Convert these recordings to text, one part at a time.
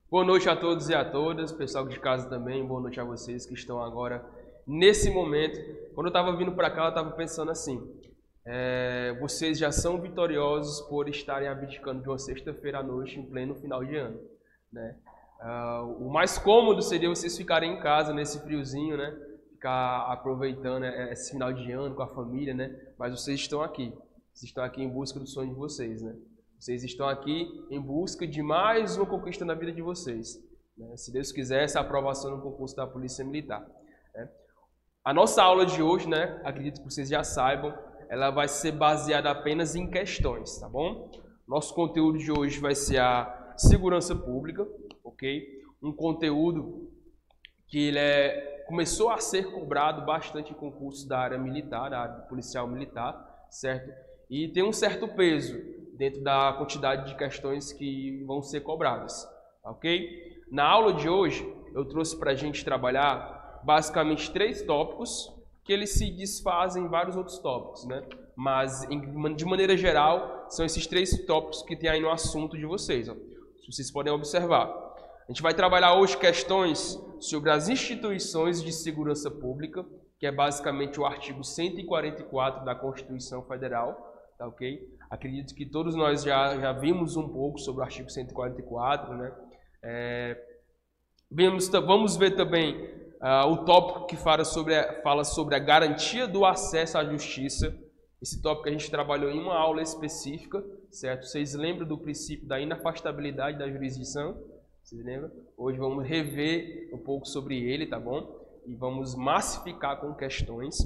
Boa noite a todos e a todas, pessoal de casa também, boa noite a vocês que estão agora nesse momento. Quando eu estava vindo para cá, eu estava pensando assim, vocês já são vitoriosos por estarem abdicando de uma sexta-feira à noite em pleno final de ano, né? O mais cômodo seria vocês ficarem em casa nesse friozinho, né? Ficar aproveitando esse final de ano com a família, né? Mas vocês estão aqui em busca do sonho de vocês, né? Vocês estão aqui em busca de mais uma conquista na vida de vocês, né? Se Deus quiser, essa aprovação no concurso da Polícia Militar, né? A nossa aula de hoje, né, acredito que vocês já saibam, ela vai ser baseada apenas em questões, tá bom? Nosso conteúdo de hoje vai ser a segurança pública, ok? Um conteúdo que começou a ser cobrado bastante em concursos da área militar, da área policial militar, certo? E tem um certo peso dentro da quantidade de questões que vão ser cobradas, ok? Na aula de hoje, eu trouxe para a gente trabalhar basicamente 3 tópicos, que eles se desfazem em vários outros tópicos, né? Mas, de maneira geral, são esses 3 tópicos que tem aí no assunto de vocês, ó. Vocês podem observar. A gente vai trabalhar hoje questões sobre as instituições de segurança pública, que é basicamente o artigo 144 da Constituição Federal, tá ok? Acredito que todos nós já vimos um pouco sobre o artigo 144, né? Vamos ver também o tópico que fala sobre a garantia do acesso à justiça. Esse tópico a gente trabalhou em uma aula específica, certo? Vocês lembram do princípio da inafastabilidade da jurisdição? Vocês lembram? Hoje vamos rever um pouco sobre ele, tá bom? E vamos massificar com questões.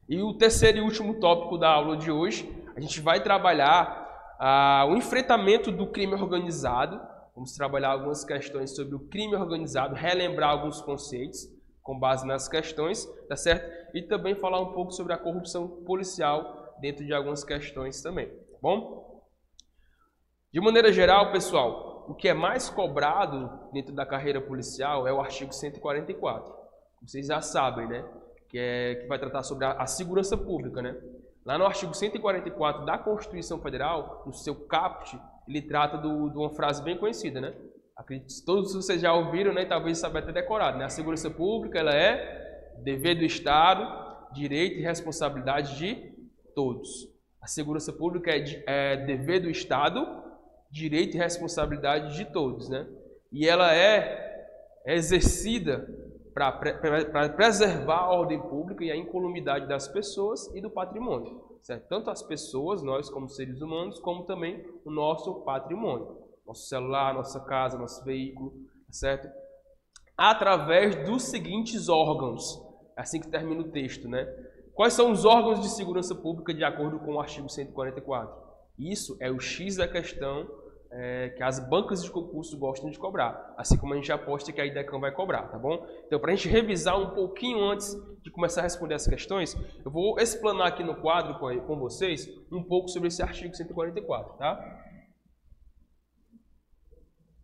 E o terceiro e último tópico da aula de hoje, a gente vai trabalhar o enfrentamento do crime organizado. Vamos trabalhar algumas questões sobre o crime organizado, relembrar alguns conceitos com base nas questões, tá certo? E também falar um pouco sobre a corrupção policial dentro de algumas questões também, tá bom? De maneira geral, pessoal, o que é mais cobrado dentro da carreira policial é o artigo 144. Vocês já sabem, né? Que vai tratar sobre a segurança pública, né? Lá no artigo 144 da Constituição Federal, no seu caput, ele trata de uma frase bem conhecida, né? Acredito que todos vocês já ouviram, né? E talvez sabem até decorado, né? A segurança pública, ela é dever do Estado, direito e responsabilidade de todos. A segurança pública é dever do Estado, direito e responsabilidade de todos, né? E ela é exercida para preservar a ordem pública e a incolumidade das pessoas e do patrimônio, certo? Tanto as pessoas, nós como seres humanos, como também o nosso patrimônio, nosso celular, nossa casa, nosso veículo, certo? Através dos seguintes órgãos, assim que termina o texto, né? Quais são os órgãos de segurança pública de acordo com o artigo 144? Isso é o X da questão que as bancas de concurso gostam de cobrar, assim como a gente aposta que a IDECAM vai cobrar, tá bom? Então, para a gente revisar um pouquinho antes de começar a responder as questões, eu vou explanar aqui no quadro com vocês um pouco sobre esse artigo 144, tá?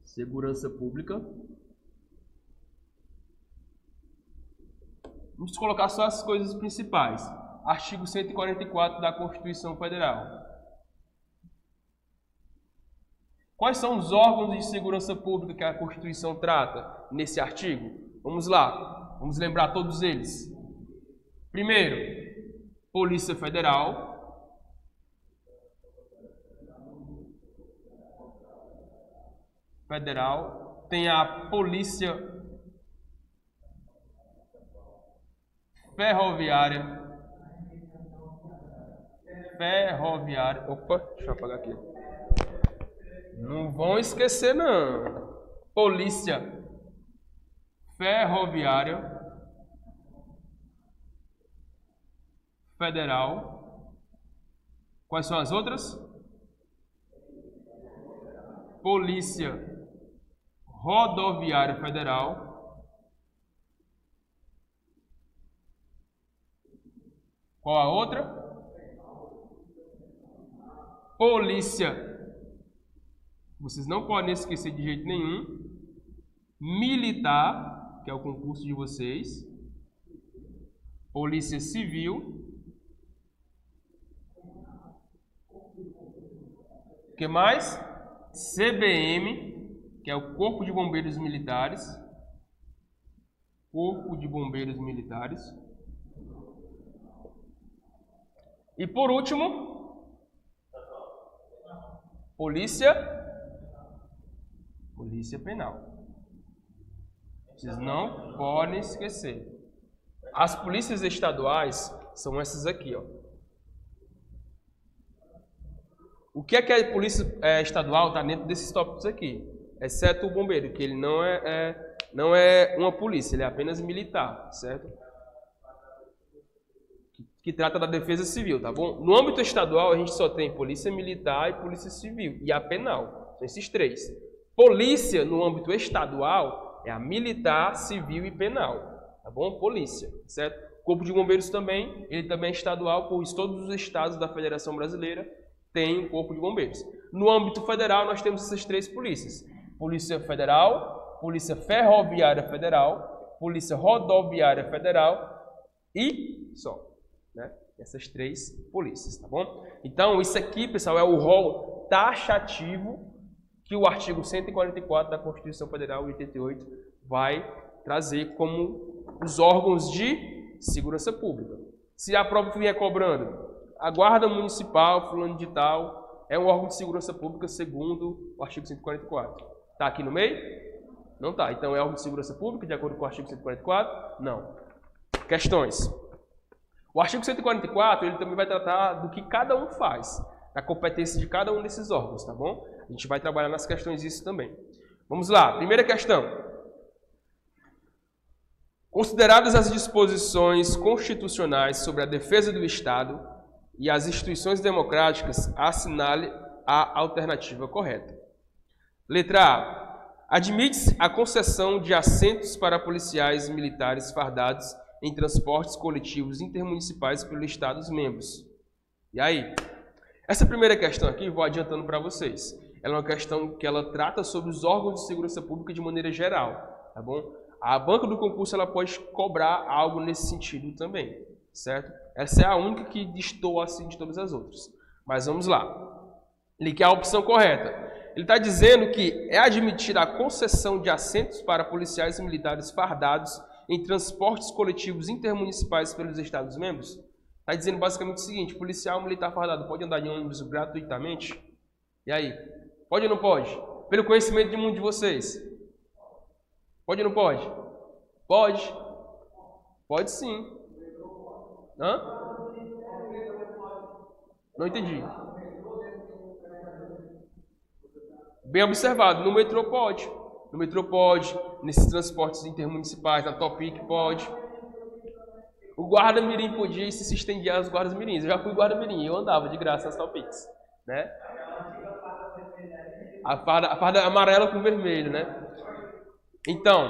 Segurança pública. Vamos colocar só as coisas principais. Artigo 144 da Constituição Federal. Quais são os órgãos de segurança pública que a Constituição trata nesse artigo? Vamos lá, vamos lembrar todos eles. Primeiro, Polícia Federal. Tem a Polícia Ferroviária. Opa, deixa eu apagar aqui. Não vão esquecer, não. Polícia Ferroviária Federal. Quais são as outras? Polícia Rodoviária Federal. Qual a outra? Polícia. Vocês não podem esquecer de jeito nenhum. militar, que é o concurso de vocês, Polícia Civil, o que mais? CBM, que é o Corpo de Bombeiros Militares, Corpo de Bombeiros Militares, e por último, Polícia Penal. Vocês não podem esquecer. As polícias estaduais são essas aqui, ó. O que é a polícia estadual está dentro desses tópicos aqui, exceto o bombeiro, que ele não é uma polícia, ele é apenas militar, certo? Que trata da defesa civil, tá bom? No âmbito estadual, a gente só tem polícia militar e polícia civil, e a penal, são esses três. Polícia, no âmbito estadual, é a militar, civil e penal, tá bom? Polícia, certo? Corpo de Bombeiros também, ele também é estadual, pois todos os estados da Federação Brasileira têm um Corpo de Bombeiros. No âmbito federal, nós temos essas três polícias. Polícia Federal, Polícia Ferroviária Federal, Polícia Rodoviária Federal e só. Né? Essas três polícias, tá bom? Então, isso aqui, pessoal, é o rol taxativo que o artigo 144 da Constituição Federal, 88, vai trazer como os órgãos de segurança pública. Se a prova vier cobrando, a Guarda Municipal, fulano de tal, é um órgão de segurança pública segundo o artigo 144. Está aqui no meio? Não está. Então, é órgão de segurança pública, de acordo com o artigo 144? Não. Questões. O artigo 144, ele também vai tratar do que cada um faz, da competência de cada um desses órgãos, tá bom? A gente vai trabalhar nas questões disso também. Vamos lá, primeira questão. Consideradas as disposições constitucionais sobre a defesa do Estado e as instituições democráticas, assinale a alternativa correta. Letra A. Admite-se a concessão de assentos para policiais militares fardados em transportes coletivos intermunicipais pelos Estados-membros. E aí? Essa primeira questão aqui, vou adiantando para vocês. Ela é uma questão que ela trata sobre os órgãos de segurança pública de maneira geral, tá bom? A banca do concurso ela pode cobrar algo nesse sentido também, certo? Essa é a única que destoa assim de todas as outras. Mas vamos lá. Ele quer a opção correta. Ele está dizendo que é admitida a concessão de assentos para policiais militares fardados em transportes coletivos intermunicipais pelos Estados-membros. Está dizendo basicamente o seguinte: policial militar fardado pode andar de ônibus gratuitamente? E aí? Pode ou não pode? Pelo conhecimento de mundo de vocês. Pode ou não pode? Pode. Pode sim. Hã? Não entendi. Bem observado. No metrô pode. No metrô pode. Nesses transportes intermunicipais, na Topic pode. O guarda-mirim podia e se estendia às guardas-mirins. Eu já fui guarda-mirim, eu andava de graça nas Topics, né? A farda amarela com vermelho, né? Então,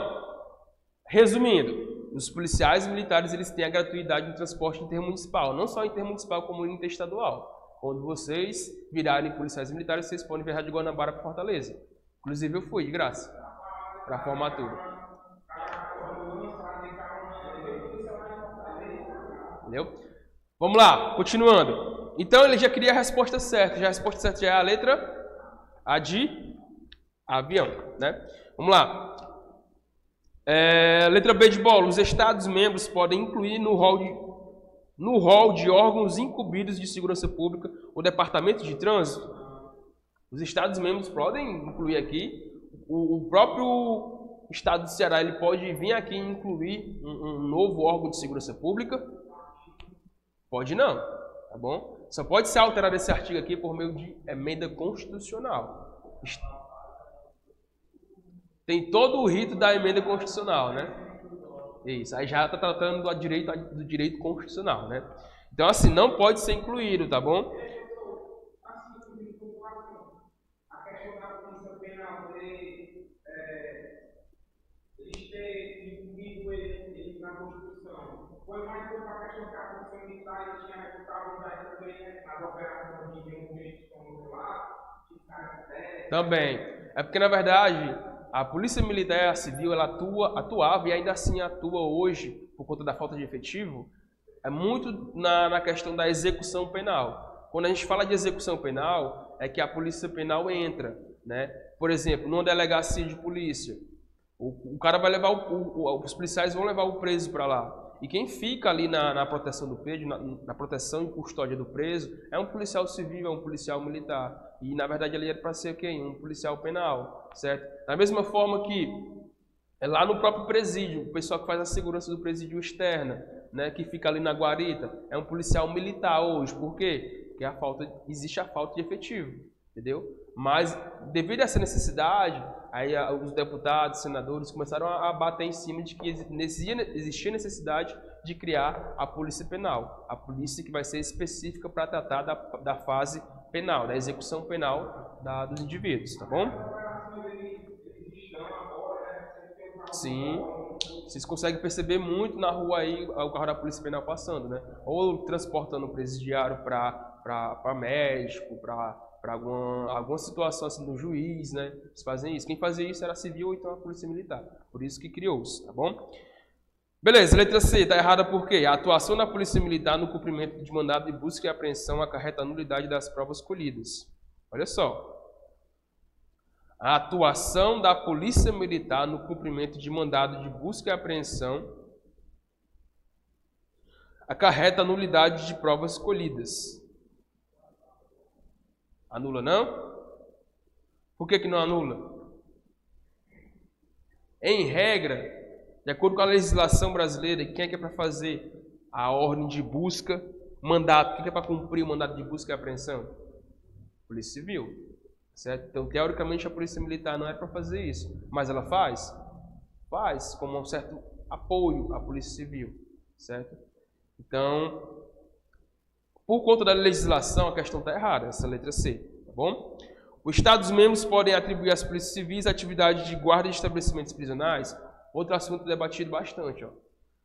resumindo, os policiais militares eles têm a gratuidade no transporte intermunicipal, não só intermunicipal como interestadual. Quando vocês virarem policiais militares, vocês podem viajar de Guanabara para Fortaleza. Inclusive eu fui de graça para a formatura. Entendeu? Vamos lá, continuando. Então ele já queria a resposta certa. Já a resposta certa já é a letra A de avião, né? Vamos lá. Letra B de bola. Os Estados-membros podem incluir no rol de órgãos incumbidos de segurança pública o Departamento de Trânsito. Os Estados-membros podem incluir aqui. O próprio Estado do Ceará ele pode vir aqui e incluir um novo órgão de segurança pública? Pode não, tá bom? Só pode ser alterado esse artigo aqui por meio de emenda constitucional. Tem todo o rito da emenda constitucional, né? Isso, aí já está tratando do direito constitucional, né? Então, assim, não pode ser incluído, tá bom? A questão da polícia penal, eles terem incluído ele na Constituição, foi mais por uma questão que a polícia militar tinha responsabilidade também nas operações de direitos como lá, também. É porque, na verdade, a polícia militar e a civil, ela atuava e ainda assim atua hoje, por conta da falta de efetivo, é muito na questão da execução penal. Quando a gente fala de execução penal, é que a polícia penal entra, né? Por exemplo, numa delegacia de polícia, o cara vai levar, os policiais vão levar o preso para lá. E quem fica ali na proteção do preso, na proteção e custódia do preso, é um policial civil, é um policial militar. E, na verdade, ele era para ser quem? Um policial penal, certo? Da mesma forma que lá no próprio presídio, o pessoal que faz a segurança do presídio externa, né, que fica ali na guarita, é um policial militar hoje. Por quê? Porque existe a falta de efetivo, entendeu? Mas, devido a essa necessidade, aí os deputados, senadores começaram a bater em cima de que existia necessidade de criar a polícia penal. A polícia que vai ser específica para tratar da fase penal, da execução penal dos indivíduos, tá bom? Sim, vocês conseguem perceber muito na rua aí o carro da polícia penal passando, né? Ou transportando o presidiário para médico, para alguma situação assim do juiz, né? Eles fazem isso. Quem fazia isso era a civil ou então a polícia militar. Por isso que criou-se, tá bom? Beleza, letra C, tá errada por quê? A atuação da polícia militar no cumprimento de mandado de busca e apreensão acarreta a nulidade das provas colhidas. Olha só. A atuação da polícia militar no cumprimento de mandado de busca e apreensão acarreta a nulidade de provas colhidas. Anula não? Por que não anula? Em regra, de acordo com a legislação brasileira, quem é que é para fazer a ordem de busca, mandato? Quem é para cumprir o mandato de busca e apreensão? Polícia Civil. Certo? Então, teoricamente, a polícia militar não é para fazer isso. Mas ela faz? Faz, como um certo apoio à polícia civil. Certo? Então, por conta da legislação, a questão está errada, essa letra C. Tá bom? Os Estados-membros podem atribuir às polícias civis a atividade de guarda de estabelecimentos prisionais. Outro assunto debatido bastante. O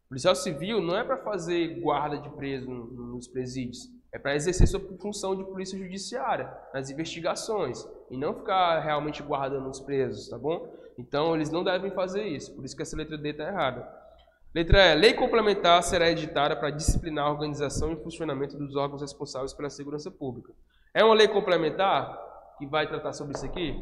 policial civil não é para fazer guarda de preso nos presídios. É para exercer sua função de polícia judiciária, nas investigações, e não ficar realmente guardando os presos, tá bom? Então, eles não devem fazer isso, por isso que essa letra D está errada. Letra E. Lei complementar será editada para disciplinar a organização e funcionamento dos órgãos responsáveis pela segurança pública. É uma lei complementar que vai tratar sobre isso aqui?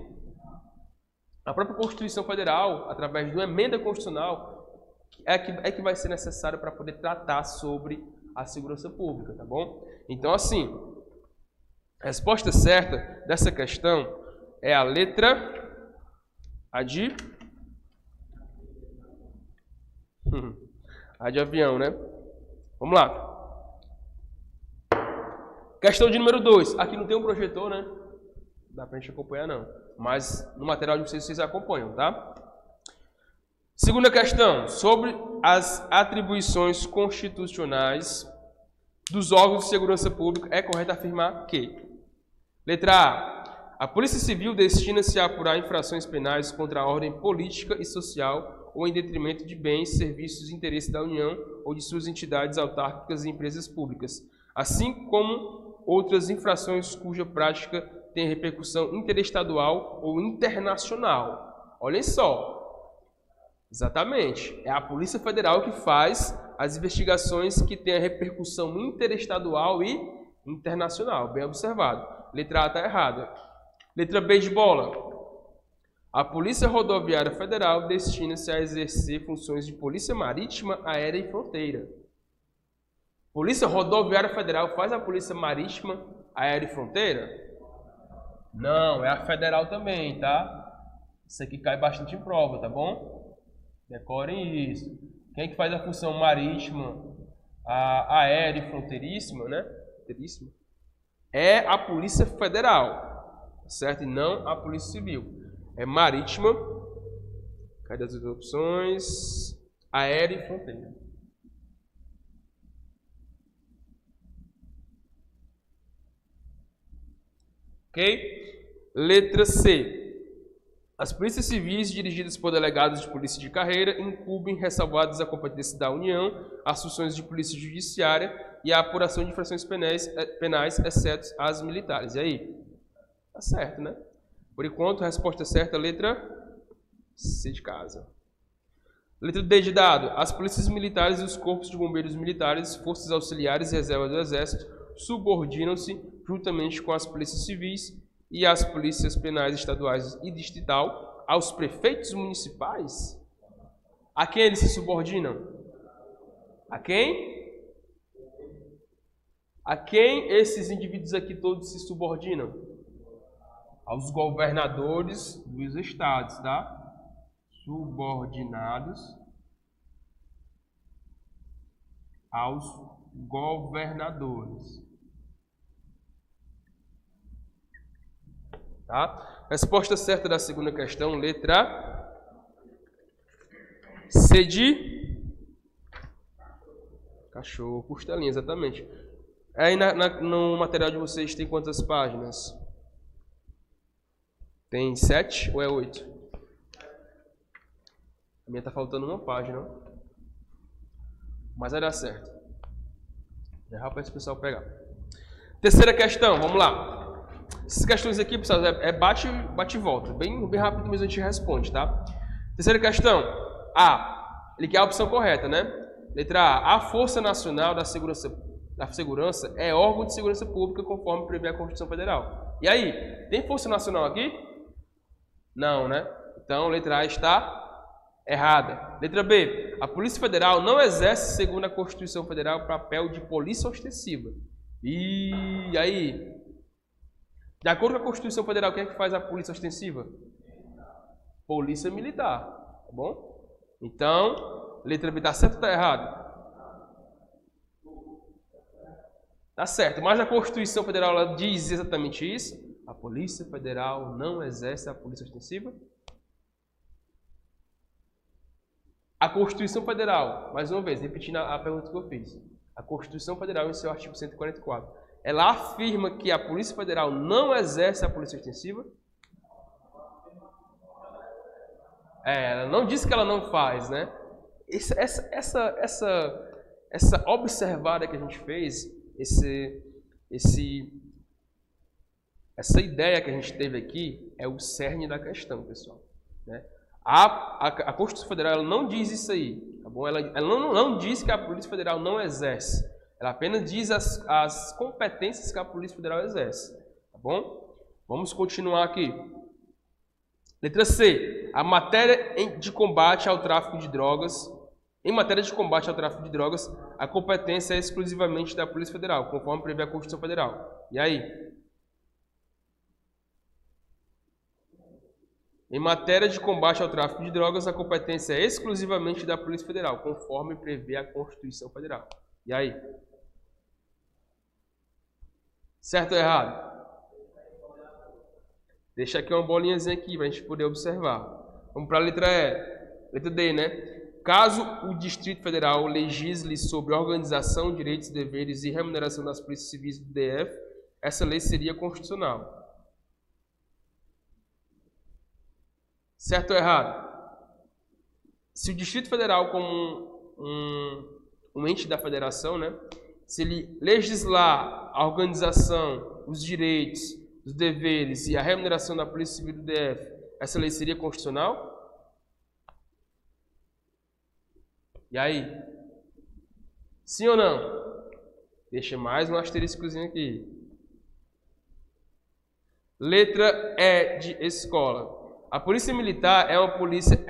A própria Constituição Federal, através de uma emenda constitucional, é que vai ser necessário para poder tratar sobre a segurança pública, tá bom? Então, assim, a resposta certa dessa questão é a letra A de avião, né? Vamos lá. Questão de número 2. Aqui não tem um projetor, né? Não dá pra gente acompanhar, não. Mas no material de vocês acompanham, tá? Segunda questão. Sobre as atribuições constitucionais dos órgãos de segurança pública, é correto afirmar que: letra A. A Polícia Civil destina-se a apurar infrações penais contra a ordem política e social ou em detrimento de bens, serviços e interesses da União ou de suas entidades autárquicas e empresas públicas, assim como outras infrações cuja prática tem repercussão interestadual ou internacional. Olhem só. Exatamente. É a Polícia Federal que faz as investigações que têm a repercussão interestadual e internacional. Bem observado. Letra A está errada. Letra B de bola. A Polícia Rodoviária Federal destina-se a exercer funções de polícia marítima, aérea e fronteira. Polícia Rodoviária Federal faz a polícia marítima, aérea e fronteira? Não, é a federal também, tá? Isso aqui cai bastante em prova, tá bom? Decorem isso. Quem é que faz a função marítima, a aérea e fronteiríssima, né? É a Polícia Federal, certo? E não a Polícia Civil. É marítima, cadê as opções? Aérea e fronteira. Ok? Letra C. As polícias civis dirigidas por delegados de polícia de carreira incumbem, ressalvadas a competência da União, as funções de polícia judiciária e a apuração de infrações penais, exceto as militares. E aí? Tá certo, né? Por enquanto, a resposta certa é a letra C de casa. Letra D de dado. As polícias militares e os corpos de bombeiros militares, forças auxiliares e reservas do Exército subordinam-se juntamente com as polícias civis e as polícias penais estaduais e distrital aos prefeitos municipais. A quem eles se subordinam? A quem? A quem esses indivíduos aqui todos se subordinam? Aos governadores dos estados, tá? Subordinados aos governadores. Tá? Resposta certa da segunda questão, letra C de cachorro, costelinha, exatamente. Aí no material de vocês tem quantas páginas? Tem 7 ou é 8? A minha tá faltando uma página. Mas vai dar certo. Já para esse pessoal pegar. Terceira questão, vamos lá. Essas questões aqui, pessoal, é bate e volta. Bem rápido mesmo a gente responde, tá? Terceira questão. A. Ele quer a opção correta, né? Letra A. A Força Nacional da Segurança é órgão de segurança pública conforme prevê a Constituição Federal. E aí, tem Força Nacional aqui? Não, né? Então, letra A está errada. Letra B. A Polícia Federal não exerce, segundo a Constituição Federal, papel de polícia ostensiva. E aí? De acordo com a Constituição Federal, quem é que faz a polícia ostensiva? Polícia Militar. Tá bom? Então, letra B está certo ou está errado? Tá certo, mas a Constituição Federal ela diz exatamente isso. A Polícia Federal não exerce a polícia ostensiva. A Constituição Federal, mais uma vez, repetindo a pergunta que eu fiz. A Constituição Federal, em seu artigo 144, ela afirma que a Polícia Federal não exerce a polícia ostensiva? Ela não diz que ela não faz, né? Essa observada que a gente fez, essa ideia que a gente teve aqui é o cerne da questão, pessoal, né? A Constituição Federal ela não diz isso aí, tá bom? Ela não diz que a Polícia Federal não exerce. Ela apenas diz as competências que a Polícia Federal exerce, tá bom? Vamos continuar aqui. Letra C. A matéria de combate ao tráfico de drogas. Em matéria de combate ao tráfico de drogas, a competência é exclusivamente da Polícia Federal, conforme prevê a Constituição Federal. E aí? Em matéria de combate ao tráfico de drogas, a competência é exclusivamente da Polícia Federal, conforme prevê a Constituição Federal. E aí? Certo ou errado? Deixa aqui uma bolinhazinha aqui para a gente poder observar. Vamos para a letra E. Letra D, né? Caso o Distrito Federal legisle sobre organização, direitos, deveres e remuneração das polícias civis do DF, essa lei seria constitucional. Certo ou errado? Se o Distrito Federal, como um ente da federação, né, se ele legislar a organização, os direitos, os deveres e a remuneração da Polícia Civil do DF, essa lei seria constitucional? E aí? Sim ou não? Deixa mais um asteriscozinho aqui. Letra E de escola. A Polícia Militar é uma polícia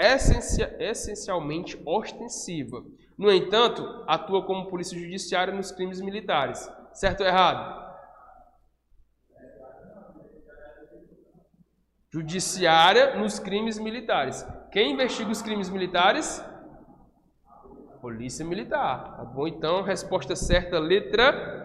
essencialmente ostensiva. No entanto, atua como polícia judiciária nos crimes militares. Certo ou errado? Judiciária nos crimes militares. Quem investiga os crimes militares? Polícia Militar. Tá bom? Então, resposta certa, letra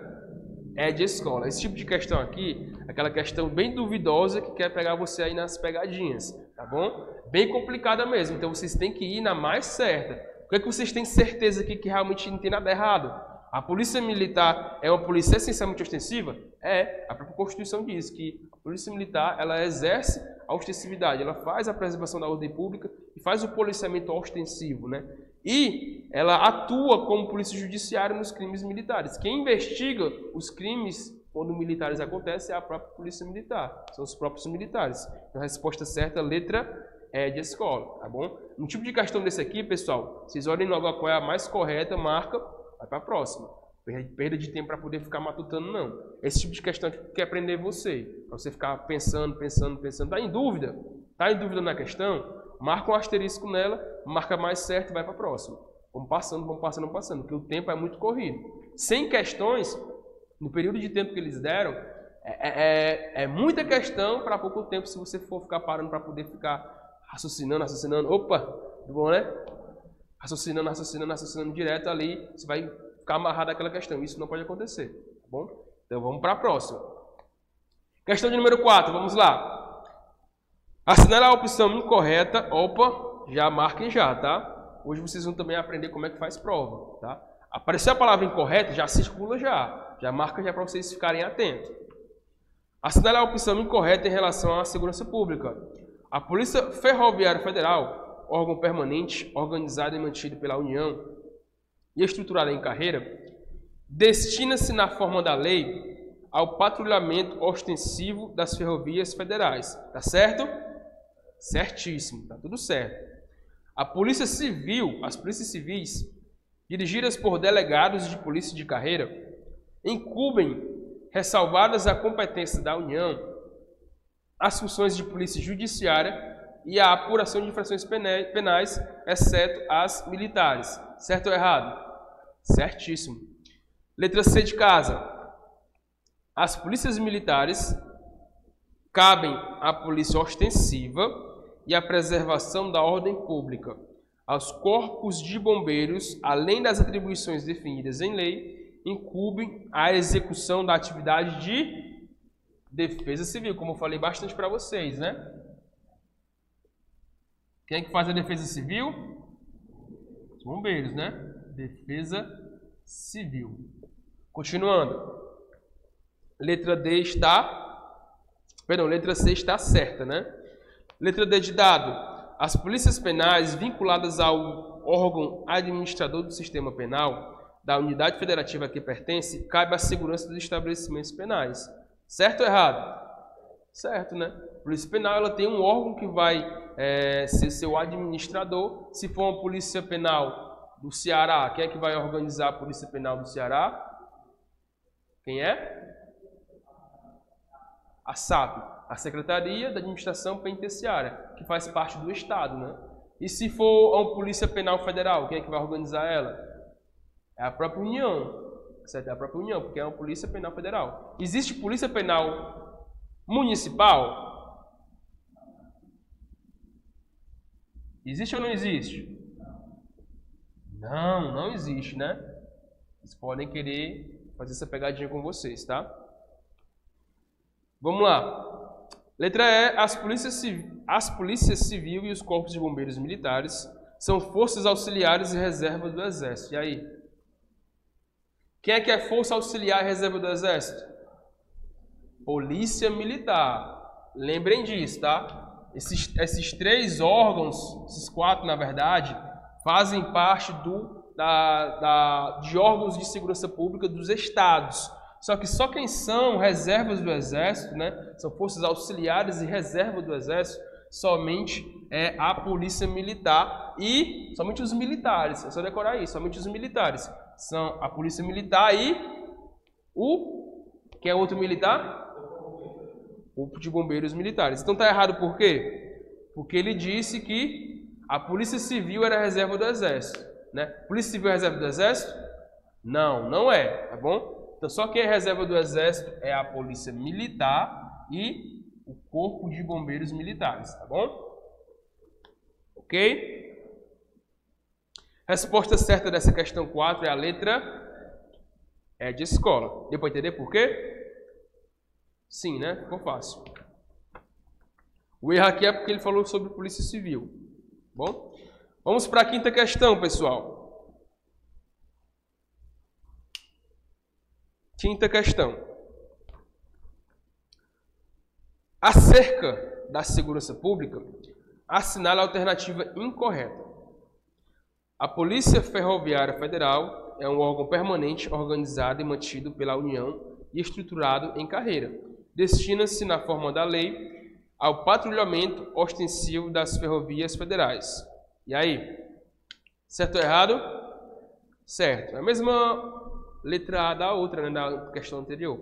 E de escola. Esse tipo de questão aqui, aquela questão bem duvidosa que quer pegar você aí nas pegadinhas. Tá bom? Bem complicada mesmo. Então, vocês têm que ir na mais certa. Por que é que vocês têm certeza aqui que realmente não tem nada errado? A Polícia Militar é uma polícia essencialmente ostensiva? É. A própria Constituição diz que a Polícia Militar ela exerce a ostensividade. Ela faz a preservação da ordem pública e faz o policiamento ostensivo, né? E ela atua como polícia judiciária nos crimes militares. Quem investiga os crimes quando militares acontecem é a própria Polícia Militar. São os próprios militares. Então, a resposta certa, letra é de escola, tá bom? Um tipo de questão desse aqui, pessoal, vocês olhem logo qual é a mais correta, marca, vai para a próxima. Perda de tempo para poder ficar matutando, não. Esse tipo de questão que quer aprender você, para você ficar pensando. Tá em dúvida? Tá em dúvida na questão? Marca um asterisco nela, marca mais certo e vai para a próxima. Vamos passando, porque o tempo é muito corrido. 100 questões, no período de tempo que eles deram, é muita questão para pouco tempo se você for ficar parando para poder ficar raciocinando. Opa, tudo bom, né? Raciocinando direto ali, você vai ficar amarrado àquela questão. Isso não pode acontecer, tá bom? Então vamos para a próxima. Questão de número 4, vamos lá. Assinale a opção incorreta. Opa, já marquem já, tá? Hoje vocês vão também aprender como é que faz prova, tá? Apareceu a palavra incorreta, já circula já marca já para vocês ficarem atentos. Assinale a opção incorreta em relação à segurança pública. A Polícia Ferroviária Federal, órgão permanente, organizado e mantido pela União e estruturado em carreira, destina-se na forma da lei ao patrulhamento ostensivo das ferrovias federais. Tá certo? Certíssimo, tá tudo certo. A Polícia Civil, as polícias civis, dirigidas por delegados de polícia de carreira, incumbem, ressalvadas a competência da União, as funções de polícia judiciária e a apuração de infrações penais, exceto as militares. Certo ou errado? Certíssimo. Letra C de casa. As polícias militares cabem à polícia ostensiva e à preservação da ordem pública. Aos corpos de bombeiros, além das atribuições definidas em lei, incumbem a execução da atividade de defesa civil, como eu falei bastante para vocês, né? Quem é que faz a defesa civil? Os bombeiros, né? Defesa civil. Continuando. Letra C está certa, né? Letra D de dado. As polícias penais vinculadas ao órgão administrador do sistema penal da unidade federativa a que pertence, cabe à segurança dos estabelecimentos penais. Certo ou errado? Certo, né? A polícia penal ela tem um órgão que vai ser seu administrador. Se for uma polícia penal do Ceará, quem é que vai organizar a polícia penal do Ceará? Quem é? A SAP, a Secretaria da Administração Penitenciária, que faz parte do Estado, né? E se for uma polícia penal federal, quem é que vai organizar ela? É a própria União, certo? É a própria União, porque é uma polícia penal federal. Existe polícia penal municipal? Existe ou não existe? Não existe, né? Vocês podem querer fazer essa pegadinha com vocês, tá? Vamos lá. Letra E. As polícias civil e os corpos de bombeiros militares são forças auxiliares e reserva do Exército. E aí? Quem é que é força auxiliar e reserva do Exército? Polícia Militar. Lembrem disso, tá? Esses três órgãos, esses quatro na verdade, fazem parte de órgãos de segurança pública dos estados. Só quem são reservas do Exército, né? São forças auxiliares e reserva do Exército, somente é a Polícia Militar e somente os militares. É só decorar isso, somente os militares. São a Polícia Militar e quem é outro militar? Corpo de Bombeiros Militares. Então tá errado por quê? Porque ele disse que a Polícia Civil era reserva do Exército, né? Polícia Civil é reserva do Exército? Não é, tá bom? Então, só quem é reserva do Exército é a Polícia Militar e o Corpo de Bombeiros Militares, tá bom? Ok? Resposta certa dessa questão 4 é a letra E de escola. Deu para entender por quê? Sim, né? Ficou fácil. O erro aqui é porque ele falou sobre Polícia Civil. Bom? Vamos para a quinta questão, pessoal. Quinta questão. Acerca da segurança pública, assinale a alternativa incorreta. A Polícia Ferroviária Federal é um órgão permanente, organizado e mantido pela União e estruturado em carreira. Destina-se, na forma da lei, ao patrulhamento ostensivo das ferrovias federais. E aí? Certo ou errado? Certo. É a mesma letra A da outra, né, da questão anterior.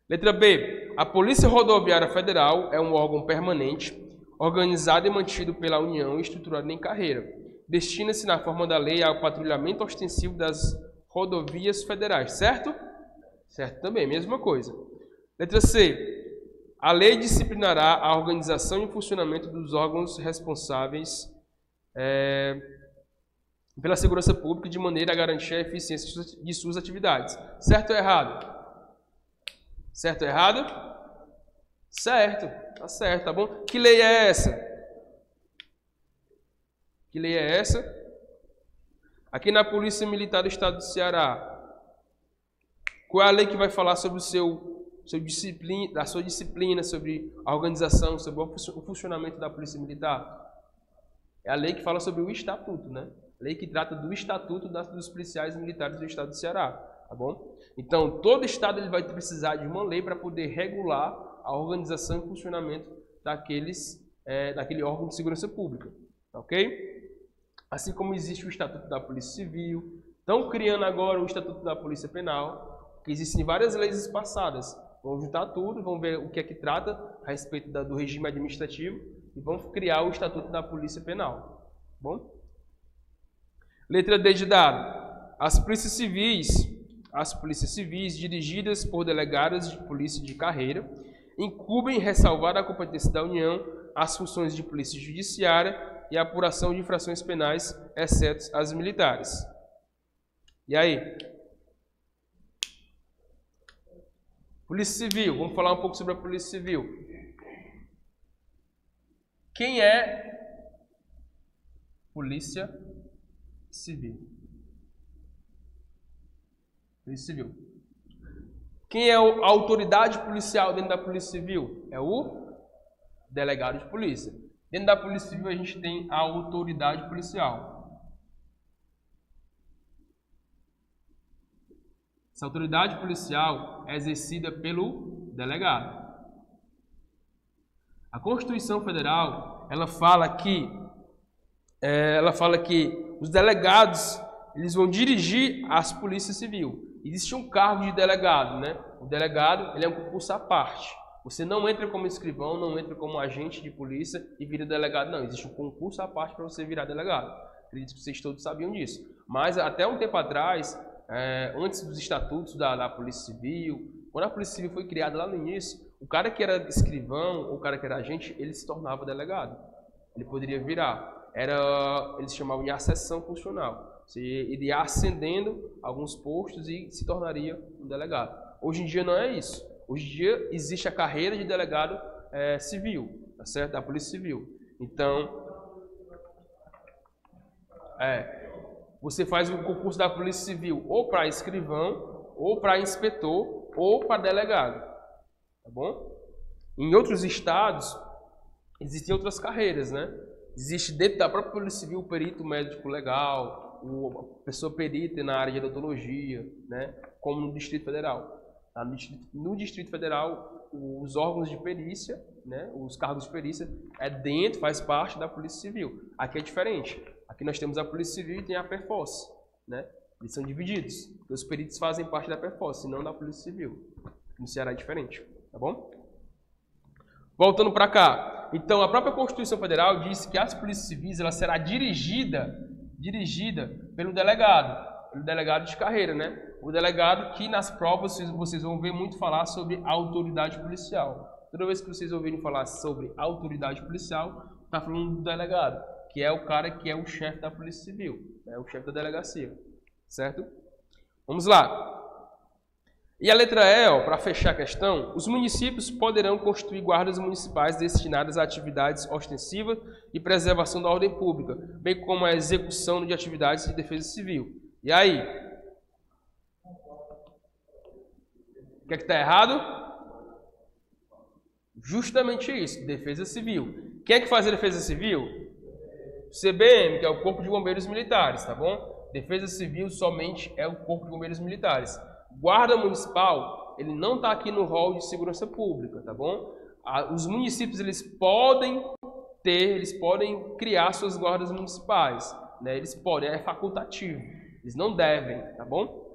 Letra B. A Polícia Rodoviária Federal é um órgão permanente, organizado e mantido pela União e estruturado em carreira. Destina-se na forma da lei ao patrulhamento ostensivo das rodovias federais. Certo? Certo também, mesma coisa. Letra C. A lei disciplinará a organização e o funcionamento dos órgãos responsáveis pela segurança pública de maneira a garantir a eficiência de suas atividades. Certo ou errado? Certo ou errado? Certo, tá certo, tá bom? Que lei é essa? Que lei é essa? Aqui na Polícia Militar do Estado do Ceará. Qual é a lei que vai falar sobre a sua disciplina, sobre a organização, sobre o funcionamento da Polícia Militar? É a lei que fala sobre o Estatuto, né? Lei que trata do Estatuto dos policiais militares do Estado do Ceará, tá bom? Então, todo Estado ele vai precisar de uma lei para poder regular a organização e funcionamento daquele órgão de segurança pública, tá ok? Assim como existe o Estatuto da Polícia Civil, estão criando agora o Estatuto da Polícia Penal, que existem várias leis passadas. Vão juntar tudo, vão ver o que é que trata a respeito do regime administrativo e vão criar o Estatuto da Polícia Penal, tá bom? Letra D de dado. As polícias civis dirigidas por delegados de polícia de carreira incumbem ressalvar a competência da União as funções de polícia judiciária e a apuração de infrações penais, exceto as militares. E aí? Polícia Civil. Vamos falar um pouco sobre a Polícia Civil. Quem é Polícia Civil? Polícia Civil. Quem é a autoridade policial dentro da Polícia Civil? É o delegado de polícia. Dentro da Polícia Civil a gente tem a autoridade policial. Essa autoridade policial é exercida pelo delegado. A Constituição Federal, ela fala que os delegados eles vão dirigir as polícias civil. Existe um cargo de delegado, né? O delegado ele é um concurso à parte. Você não entra como escrivão, não entra como agente de polícia e vira delegado, não. Existe um concurso à parte para você virar delegado. Acredito que vocês todos sabiam disso. Mas até um tempo atrás, antes dos estatutos da Polícia Civil, quando a Polícia Civil foi criada lá no início, o cara que era escrivão ou o cara que era agente, ele se tornava delegado. Ele poderia virar. Eles chamavam de acessão funcional. Você iria ascendendo alguns postos e se tornaria um delegado. Hoje em dia não é isso. Hoje em dia existe a carreira de delegado civil, tá certo? Da Polícia Civil. Então, você faz um concurso da Polícia Civil ou para escrivão, ou para inspetor, ou para delegado. Tá bom? Em outros estados, existem outras carreiras, né? Existe dentro da própria Polícia Civil o perito médico legal, a pessoa perita na área de odontologia, né? Como no Distrito Federal. No Distrito Federal, os órgãos de perícia, né? Os cargos de perícia, faz parte da Polícia Civil. Aqui é diferente. Aqui nós temos a Polícia Civil e tem a PERFORCE, né? Eles são divididos. Os peritos fazem parte da PERFORCE, não da Polícia Civil. No Ceará é diferente, tá bom? Voltando para cá. Então, a própria Constituição Federal diz que as polícias civis ela será dirigida pelo delegado de carreira, né? O delegado que nas provas vocês vão ver muito falar sobre autoridade policial. Toda vez que vocês ouvirem falar sobre autoridade policial, está falando do delegado, que é o cara que é o chefe da Polícia Civil, é o chefe da delegacia, certo? Vamos lá. E a letra E, para fechar a questão, os municípios poderão constituir guardas municipais destinadas a atividades ostensivas e preservação da ordem pública, bem como a execução de atividades de defesa civil. E aí? O que é que está errado? Justamente isso, defesa civil. Quem é que faz a defesa civil? O CBM, que é o Corpo de Bombeiros Militares, tá bom? Defesa civil somente é o Corpo de Bombeiros Militares. Guarda municipal, ele não está aqui no rol de segurança pública, tá bom? Os municípios eles podem criar suas guardas municipais, né? Eles podem, é facultativo, eles não devem, tá bom?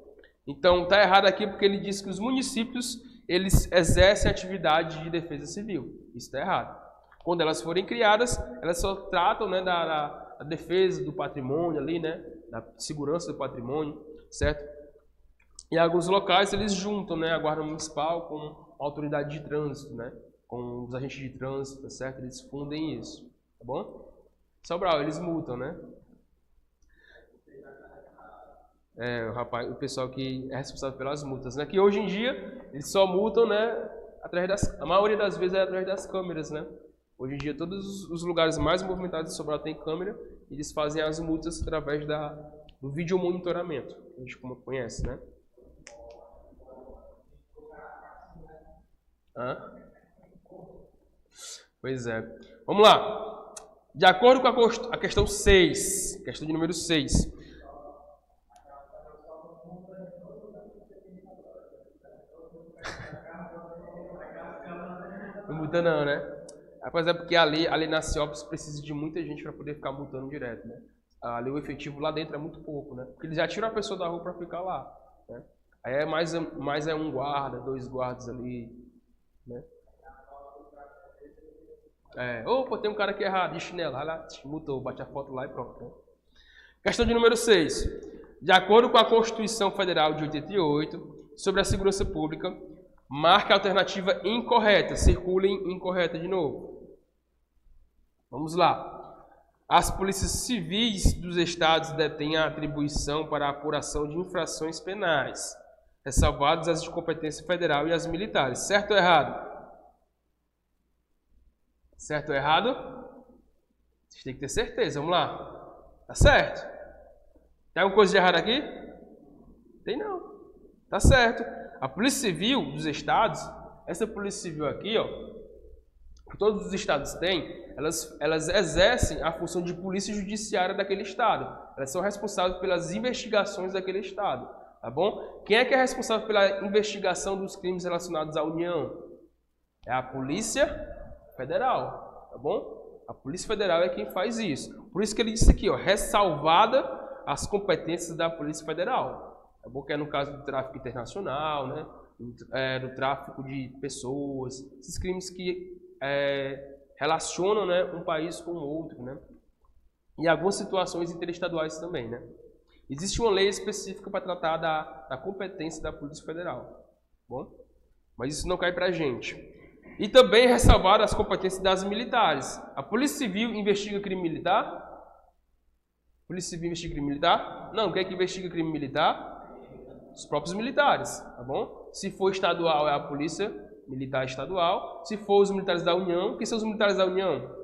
Então tá errado aqui porque ele diz que os municípios eles exercem atividade de defesa civil. Isso tá errado. Quando elas forem criadas, elas só tratam, né, da defesa do patrimônio ali, né, da segurança do patrimônio, certo? Em alguns locais eles juntam, né, a guarda municipal com a autoridade de trânsito, né, com os agentes de trânsito, tá certo? Eles fundem isso, tá bom? Sobral, eles multam, né? O pessoal que é responsável pelas multas, né? Que hoje em dia eles só multam, né, a maioria das vezes é através das câmeras, né? Hoje em dia todos os lugares mais movimentados de Sobral tem câmera, e eles fazem as multas através do vídeo monitoramento, que a gente conhece, né? Pois é. Vamos lá. De acordo com a questão 6, questão de número 6. Não multa não, né? Rapaz, é porque ali na CIOPS precisa de muita gente para poder ficar multando direto, né? Ali o efetivo lá dentro é muito pouco, né? Porque eles já tiram a pessoa da rua para ficar lá, né? Aí é mais um guarda, 2 guardas ali, né? Opa, tem um cara aqui errado, de chinelo, vai lá, multou, bate a foto lá e pronto, né? Questão de número 6. De acordo com a Constituição Federal de 88, sobre a segurança pública, marque a alternativa incorreta. Circule em incorreta de novo. Vamos lá. As polícias civis dos estados detêm a atribuição para a apuração de infrações penais, ressalvadas as de competência federal e as militares. Certo ou errado? Certo ou errado? Vocês têm que ter certeza. Vamos lá. Tá certo? Tem alguma coisa de errado aqui? Tem não. Tá certo. A Polícia Civil dos estados, essa Polícia Civil aqui, ó, que todos os estados têm, elas exercem a função de polícia judiciária daquele estado. Elas são responsáveis pelas investigações daquele estado, tá bom? Quem é que é responsável pela investigação dos crimes relacionados à União? É a Polícia Federal, tá bom? A Polícia Federal é quem faz isso. Por isso que ele disse aqui, ó, ressalvada as competências da Polícia Federal. Tá bom? Que é no caso do tráfico internacional, né? Do tráfico de pessoas, esses crimes que relacionam, né, um país com o outro, né? E algumas situações interestaduais também, né? Existe uma lei específica para tratar da competência da Polícia Federal, tá bom? Mas isso não cai para a gente. E também ressalvar as competências das militares. A Polícia Civil investiga crime militar? A Polícia Civil investiga crime militar? Não, quem é que investiga crime militar? Os próprios militares, tá bom? Se for estadual, é a Polícia Militar Estadual. Se for os militares da União, quem são os militares da União?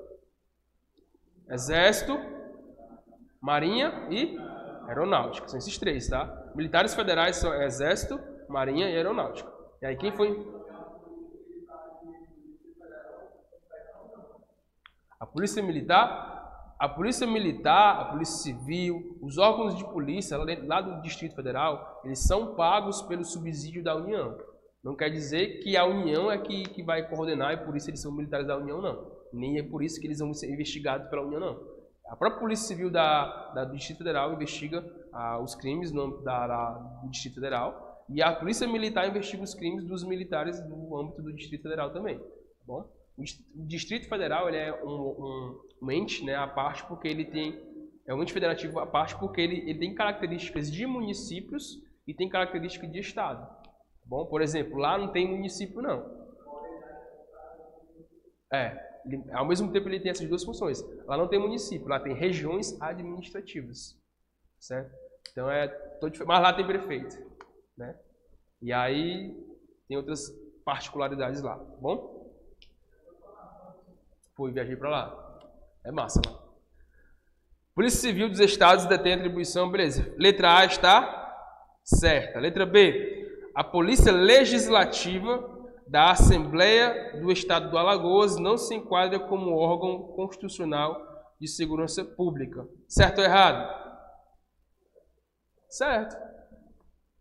Exército, Marinha e Aeronáutica. São esses 3, tá? Militares federais são Exército, Marinha e Aeronáutica. E aí quem foi? A Polícia Militar, a Polícia Civil, os órgãos de polícia lá do Distrito Federal, eles são pagos pelo subsídio da União. Não quer dizer que a União é que vai coordenar e por isso eles são militares da União, não. Nem é por isso que eles vão ser investigados pela União, não. A própria Polícia Civil do Distrito Federal investiga os crimes do Distrito Federal e a Polícia Militar investiga os crimes dos militares do âmbito do Distrito Federal também. Tá bom? O Distrito Federal ele é um ente, né, à parte, porque ele é um ente federativo à parte, porque ele tem características de municípios e tem características de estado. Tá bom? Por exemplo, lá não tem município, não. Ao mesmo tempo ele tem essas 2 funções. Lá não tem município, lá tem regiões administrativas. Certo? Então mas lá tem prefeito. Né? E aí tem outras particularidades lá. Tá bom? Viajei para lá. É massa lá. Polícia Civil dos Estados detém atribuição, beleza. Letra A está certa. Letra B. A Polícia Legislativa da Assembleia do Estado do Alagoas não se enquadra como órgão constitucional de segurança pública. Certo ou errado? Certo.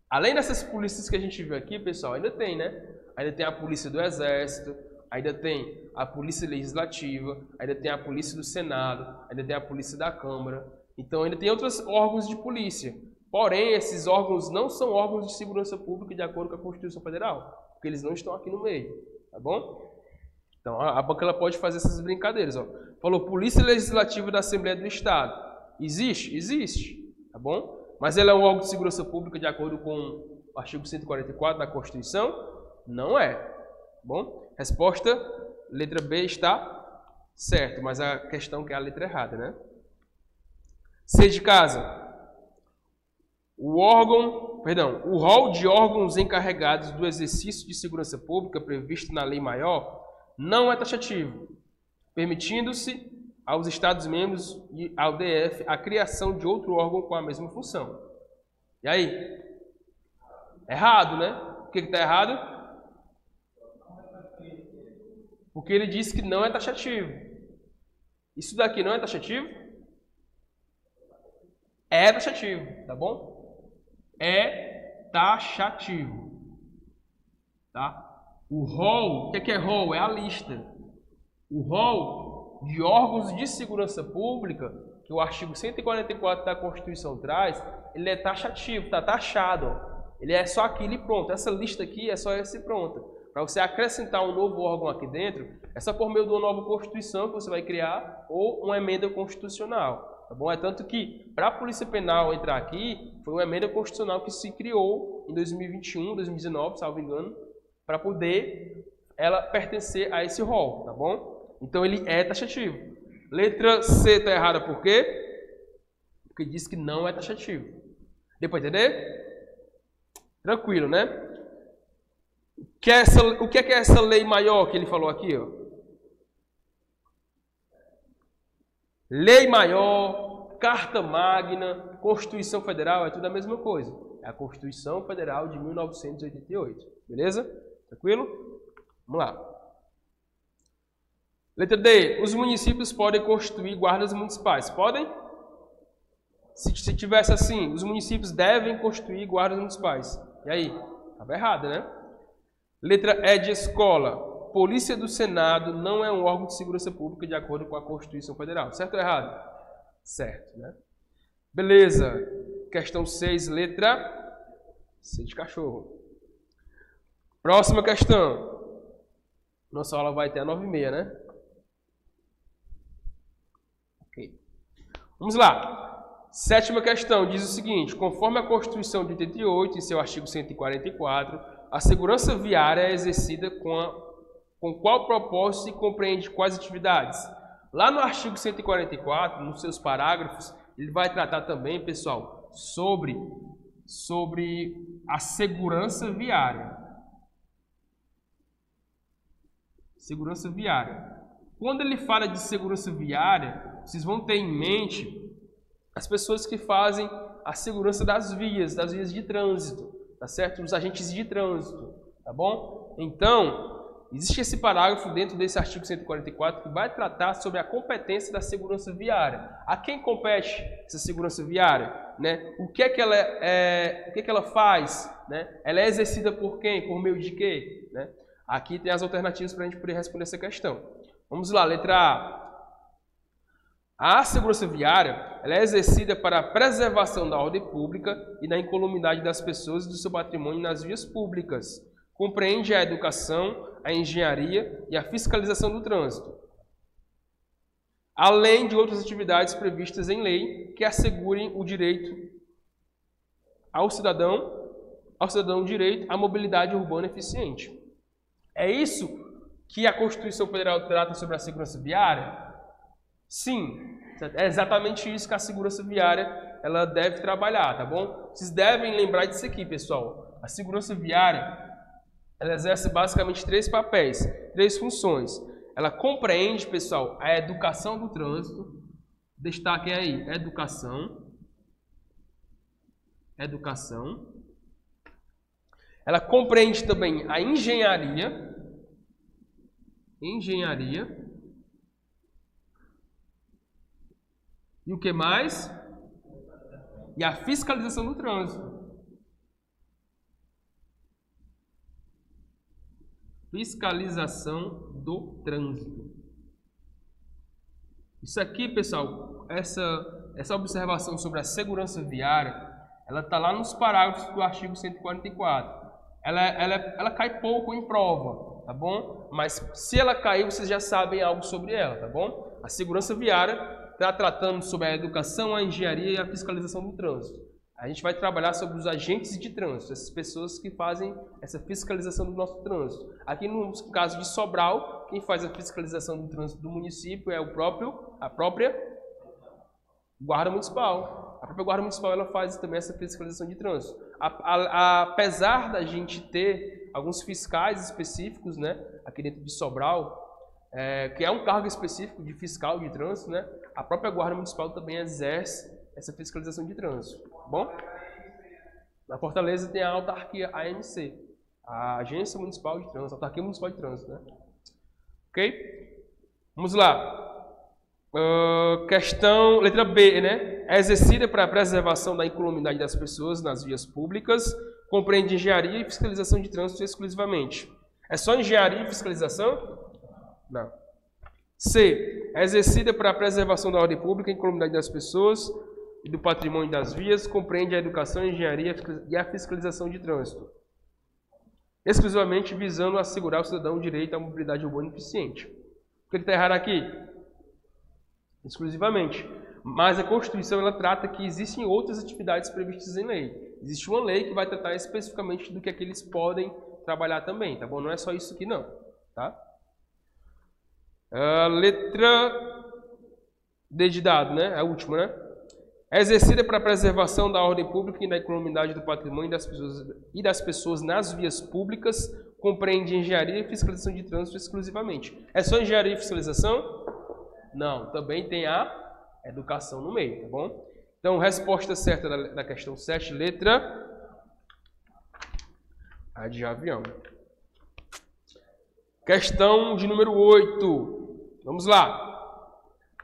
Além dessas polícias que a gente viu aqui, pessoal, ainda tem, né? Ainda tem a Polícia do Exército, ainda tem a Polícia Legislativa, ainda tem a Polícia do Senado, ainda tem a Polícia da Câmara. Então ainda tem outros órgãos de polícia. Porém, esses órgãos não são órgãos de segurança pública de acordo com a Constituição Federal, porque eles não estão aqui no meio, tá bom? Então a banca ela pode fazer essas brincadeiras, ó. Falou Polícia Legislativa da Assembleia do Estado. Existe? Existe, tá bom? Mas ela é um órgão de segurança pública de acordo com o artigo 144 da Constituição? Não é, tá bom? Resposta, letra B está certo, mas a questão que é a letra errada, né? C de casa. O rol de órgãos encarregados do exercício de segurança pública previsto na lei maior não é taxativo, permitindo-se aos Estados-membros e ao DF a criação de outro órgão com a mesma função. E aí? Errado, né? Por que está errado? Porque ele disse que não é taxativo. Isso daqui não é taxativo? É taxativo, tá bom? É taxativo, tá? O rol, o que é rol? É a lista. O rol de órgãos de segurança pública, que o artigo 144 da Constituição traz, ele é taxativo, tá taxado, ó. Ele é só aquilo e pronto. Essa lista aqui é só essa e pronto. Para você acrescentar um novo órgão aqui dentro, é só por meio de uma nova Constituição que você vai criar ou uma emenda constitucional. Tá bom? É tanto que, para a Polícia Penal entrar aqui, foi uma emenda constitucional que se criou em 2021, 2019, salvo engano, para poder ela pertencer a esse rol, tá bom? Então ele é taxativo. Letra C está errada por quê? Porque diz que não é taxativo. Deu para entender? Tranquilo, né? O que é essa lei maior que ele falou aqui, ó? Lei maior, Carta Magna, Constituição Federal, é tudo a mesma coisa. É a Constituição Federal de 1988. Beleza? Tranquilo? Vamos lá. Letra D. Os municípios podem constituir guardas municipais. Podem? Se tivesse assim, os municípios devem constituir guardas municipais. E aí? Estava errado, né? Letra E de escola. Polícia do Senado não é um órgão de segurança pública de acordo com a Constituição Federal. Certo ou errado? Certo, né? Beleza. Questão 6, letra C de cachorro. Próxima questão. Nossa aula vai até a 9h30, né? Ok. Vamos lá. Sétima questão diz o seguinte. Conforme a Constituição de 88, em seu artigo 144, a segurança viária é exercida com qual propósito e compreende quais atividades? Lá no artigo 144, nos seus parágrafos, ele vai tratar também, pessoal, sobre a segurança viária. Segurança viária. Quando ele fala de segurança viária, vocês vão ter em mente as pessoas que fazem a segurança das vias de trânsito, tá certo? Os agentes de trânsito, tá bom? Então, existe esse parágrafo dentro desse artigo 144 que vai tratar sobre a competência da segurança viária. A quem compete essa segurança viária? Né? O que é que ela faz? Né? Ela é exercida por quem? Por meio de quê? Né? Aqui tem as alternativas para a gente poder responder essa questão. Vamos lá, letra A. A segurança viária ela é exercida para a preservação da ordem pública e da incolumidade das pessoas e do seu patrimônio nas vias públicas. Compreende a educação, a engenharia e a fiscalização do trânsito, além de outras atividades previstas em lei que assegurem o direito ao cidadão direito à mobilidade urbana eficiente. É isso que a Constituição Federal trata sobre a segurança viária? Sim, é exatamente isso que a segurança viária ela deve trabalhar, tá bom? Vocês devem lembrar disso aqui, pessoal. A segurança viária ela exerce basicamente 3 papéis, 3 funções. Ela compreende, pessoal, a educação do trânsito. Destaquem aí, educação. Ela compreende também a engenharia. E o que mais? E a fiscalização do trânsito. Fiscalização do trânsito. Isso aqui, pessoal, essa observação sobre a segurança viária, ela está lá nos parágrafos do artigo 144. Ela cai pouco em prova, tá bom? Mas se ela cair, vocês já sabem algo sobre ela, tá bom? A segurança viária está tratando sobre a educação, a engenharia e a fiscalização do trânsito. A gente vai trabalhar sobre os agentes de trânsito, essas pessoas que fazem essa fiscalização do nosso trânsito. Aqui no caso de Sobral, quem faz a fiscalização do trânsito do município é a própria Guarda Municipal. A própria Guarda Municipal ela faz também essa fiscalização de trânsito. Apesar da gente ter alguns fiscais específicos, né, aqui dentro de Sobral, que é um cargo específico de fiscal de trânsito, né, a própria Guarda Municipal também exerce essa fiscalização de trânsito. Tá bom? Na Fortaleza tem a autarquia AMC, a Agência Municipal de Trânsito, a Autarquia Municipal de Trânsito, né? Ok? Vamos lá. Questão, letra B, né? É exercida para a preservação da incolumidade das pessoas nas vias públicas, compreende engenharia e fiscalização de trânsito exclusivamente. É só engenharia e fiscalização? Não. C. É exercida para a preservação da ordem pública e incolumidade das pessoas e do patrimônio das vias, compreende a educação, a engenharia e a fiscalização de trânsito, exclusivamente visando assegurar ao cidadão o direito à mobilidade urbana eficiente. O que está errado aqui? Exclusivamente. Mas a Constituição ela trata que existem outras atividades previstas em lei. Existe uma lei que vai tratar especificamente do que eles podem trabalhar também, tá bom? Não é só isso aqui não, tá? Letra D de dado, né? É a última, né? É exercida para a preservação da ordem pública e da incolumidade do patrimônio das pessoas nas vias públicas, compreende engenharia e fiscalização de trânsito exclusivamente. É só engenharia e fiscalização? Não, também tem a educação no meio, tá bom? Então, resposta certa da questão 7, letra A de avião. Questão de número 8. Vamos lá.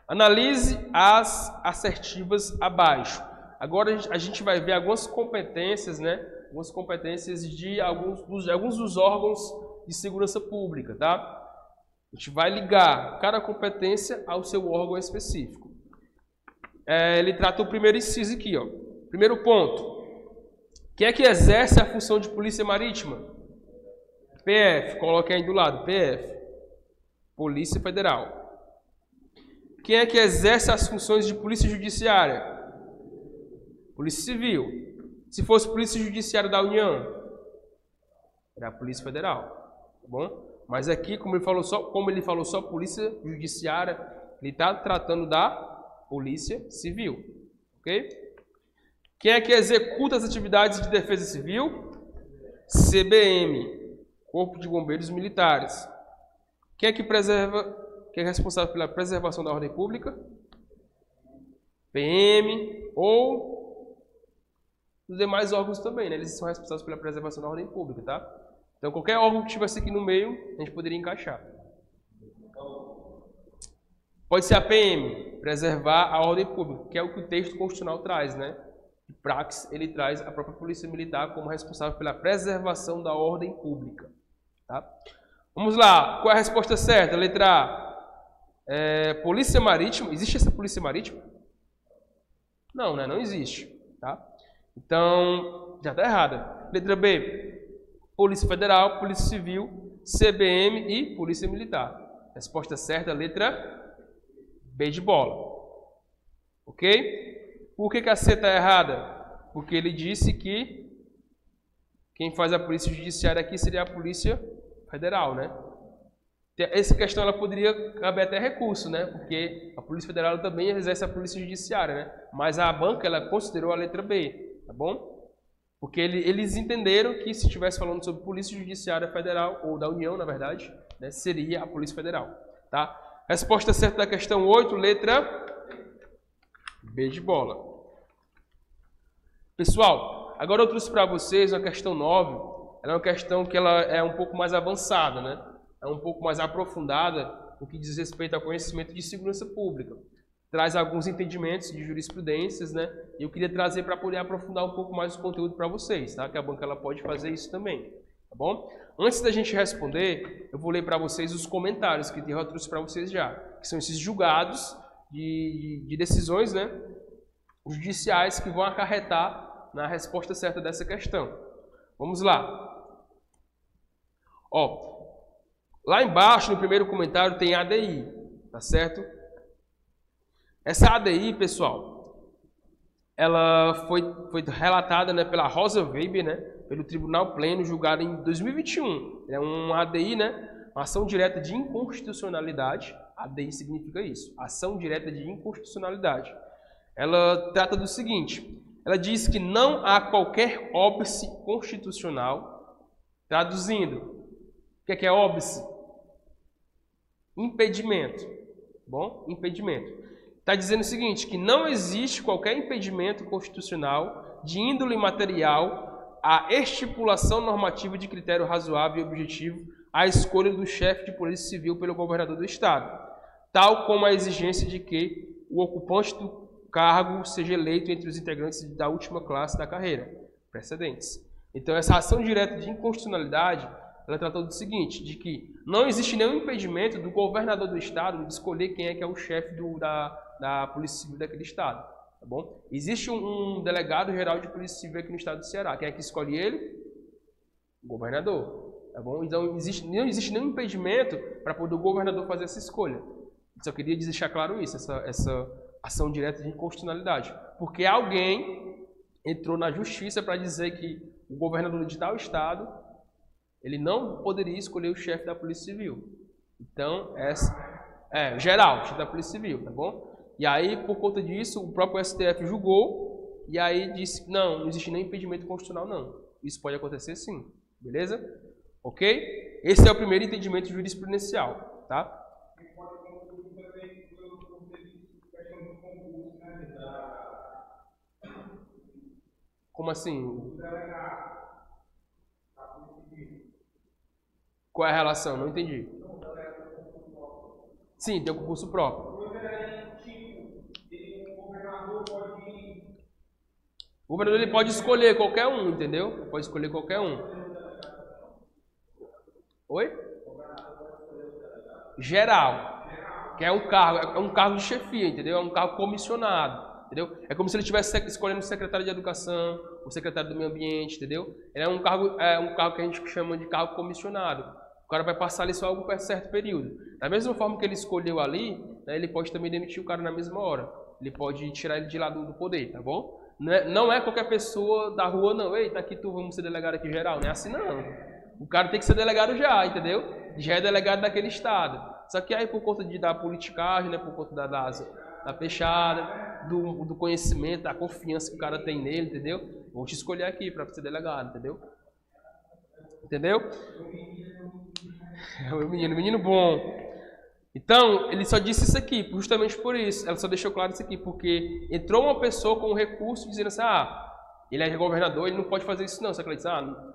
Analise as assertivas abaixo. Agora a gente vai ver algumas competências, né? Algumas competências de alguns dos órgãos de segurança pública, tá? A gente vai ligar cada competência ao seu órgão específico. Ele trata o primeiro inciso aqui, ó. Primeiro ponto. Quem é que exerce a função de polícia marítima? PF, coloque aí do lado, PF. Polícia Federal. Quem é que exerce as funções de polícia judiciária? Polícia Civil. Se fosse polícia judiciária da União, era a Polícia Federal, tá bom? Mas aqui, como ele falou só polícia judiciária, ele está tratando da Polícia Civil, ok? Quem é que executa as atividades de defesa civil? CBM, Corpo de Bombeiros Militares. Quem é que quem é responsável pela preservação da ordem pública? PM ou os demais órgãos também, né? Eles são responsáveis pela preservação da ordem pública, tá? Então, qualquer órgão que estivesse aqui no meio, a gente poderia encaixar. Pode ser a PM, preservar a ordem pública, que é o que o texto constitucional traz, né? De praxis, ele traz a própria Polícia Militar como responsável pela preservação da ordem pública, tá? Vamos lá, qual é a resposta certa? Letra A. Polícia Marítima. Existe essa Polícia Marítima? Não, né? Não existe, tá? Então, já está errada. Letra B. Polícia Federal, Polícia Civil, CBM e Polícia Militar. Resposta certa, letra B de bola. Ok? Por que a C está errada? Porque ele disse que quem faz a Polícia Judiciária aqui seria a Polícia Federal, né? Essa questão ela poderia caber até recurso, né? Porque a Polícia Federal também exerce a Polícia Judiciária, né? Mas a banca ela considerou a letra B, tá bom? Porque eles entenderam que se estivesse falando sobre Polícia Judiciária Federal, ou da União, na verdade, né, seria a Polícia Federal, tá? Resposta certa da questão 8, letra B de bola. Pessoal, agora eu trouxe para vocês a questão 9. Ela é uma questão que ela é um pouco mais avançada, né? É um pouco mais aprofundada no que diz respeito ao conhecimento de segurança pública. Traz alguns entendimentos de jurisprudências, né? E eu queria trazer para poder aprofundar um pouco mais o conteúdo para vocês, tá? Que a banca ela pode fazer isso também. tá bom? Antes da gente responder, eu vou ler para vocês os comentários que eu trouxe para vocês já, que são esses julgados de decisões, né, judiciais que vão acarretar na resposta certa dessa questão. Vamos lá. Ó, lá embaixo, no primeiro comentário, tem ADI, tá certo? Essa ADI, pessoal, ela foi relatada, né, pela Rosa Weber, né, pelo Tribunal Pleno, julgada em 2021. É uma ADI, né, uma ação direta de inconstitucionalidade. ADI significa isso, ação direta de inconstitucionalidade. Ela trata do seguinte, ela diz que não há qualquer óbice constitucional, traduzindo, o que é óbice? Impedimento, bom? Impedimento. Está dizendo o seguinte, que não existe qualquer impedimento constitucional de índole material à estipulação normativa de critério razoável e objetivo à escolha do chefe de polícia civil pelo governador do estado, tal como a exigência de que o ocupante do cargo seja eleito entre os integrantes da última classe da carreira, precedentes. Então, essa ação direta de inconstitucionalidade, ela trata do seguinte, de que não existe nenhum impedimento do governador do estado de escolher quem é que é o chefe da Polícia Civil daquele estado, tá bom? Existe um delegado geral de Polícia Civil aqui no estado do Ceará. Quem é que escolhe ele? O governador, tá bom? Então, não existe nenhum impedimento para poder o governador fazer essa escolha. Só queria deixar claro isso, essa ação direta de inconstitucionalidade. Porque alguém entrou na justiça para dizer que o governador de tal estado, ele não poderia escolher o chefe da Polícia Civil. Então, geral, chefe da Polícia Civil, tá bom? E aí, por conta disso, o próprio STF julgou e aí disse que não existe nem impedimento constitucional, não. Isso pode acontecer sim, beleza? Ok? Esse é o primeiro entendimento jurisprudencial, tá? Como assim? Qual é a relação? Não entendi. Sim, tem um concurso próprio. O governador ele pode escolher qualquer um, entendeu? Pode escolher qualquer um. Oi? Geral. Que é um cargo de chefia, entendeu? É um cargo comissionado. Entendeu? É como se ele estivesse escolhendo o secretário de Educação, o secretário do Meio Ambiente, entendeu? Ele é um cargo que a gente chama de cargo comissionado. O cara vai passar ali só algo por certo período. Da mesma forma que ele escolheu ali, né, ele pode também demitir o cara na mesma hora. Ele pode tirar ele de lá do poder, tá bom? Não é qualquer pessoa da rua, não. Ei, tá aqui tu, vamos ser delegado aqui geral. Não é assim, não. O cara tem que ser delegado já, entendeu? Já é delegado daquele estado. Só que aí por conta da politicagem, né, por conta da fechada, do conhecimento, da confiança que o cara tem nele, entendeu? Vou te escolher aqui para ser delegado, entendeu? Entendeu? É o menino bom. Então, ele só disse isso aqui, justamente por isso. Ela só deixou claro isso aqui, porque entrou uma pessoa com um recurso dizendo assim, ele é governador, ele não pode fazer isso não. Só que ela disse,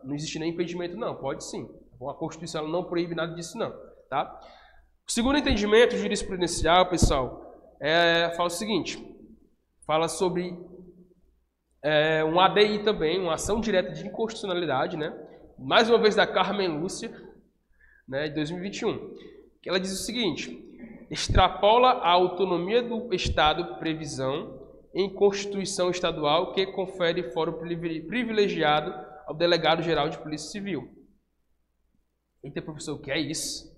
não existe nem impedimento, não. Pode sim. A Constituição ela não proíbe nada disso, não. Tá? O segundo entendimento jurisprudencial, pessoal, fala o seguinte, fala sobre um ADI também, uma ação direta de inconstitucionalidade, né? Mais uma vez da Carmen Lúcia, né, de 2021, que ela diz o seguinte, extrapola a autonomia do Estado previsão em Constituição Estadual que confere fórum privilegiado ao Delegado-Geral de Polícia Civil. Eita, professor, o que é isso?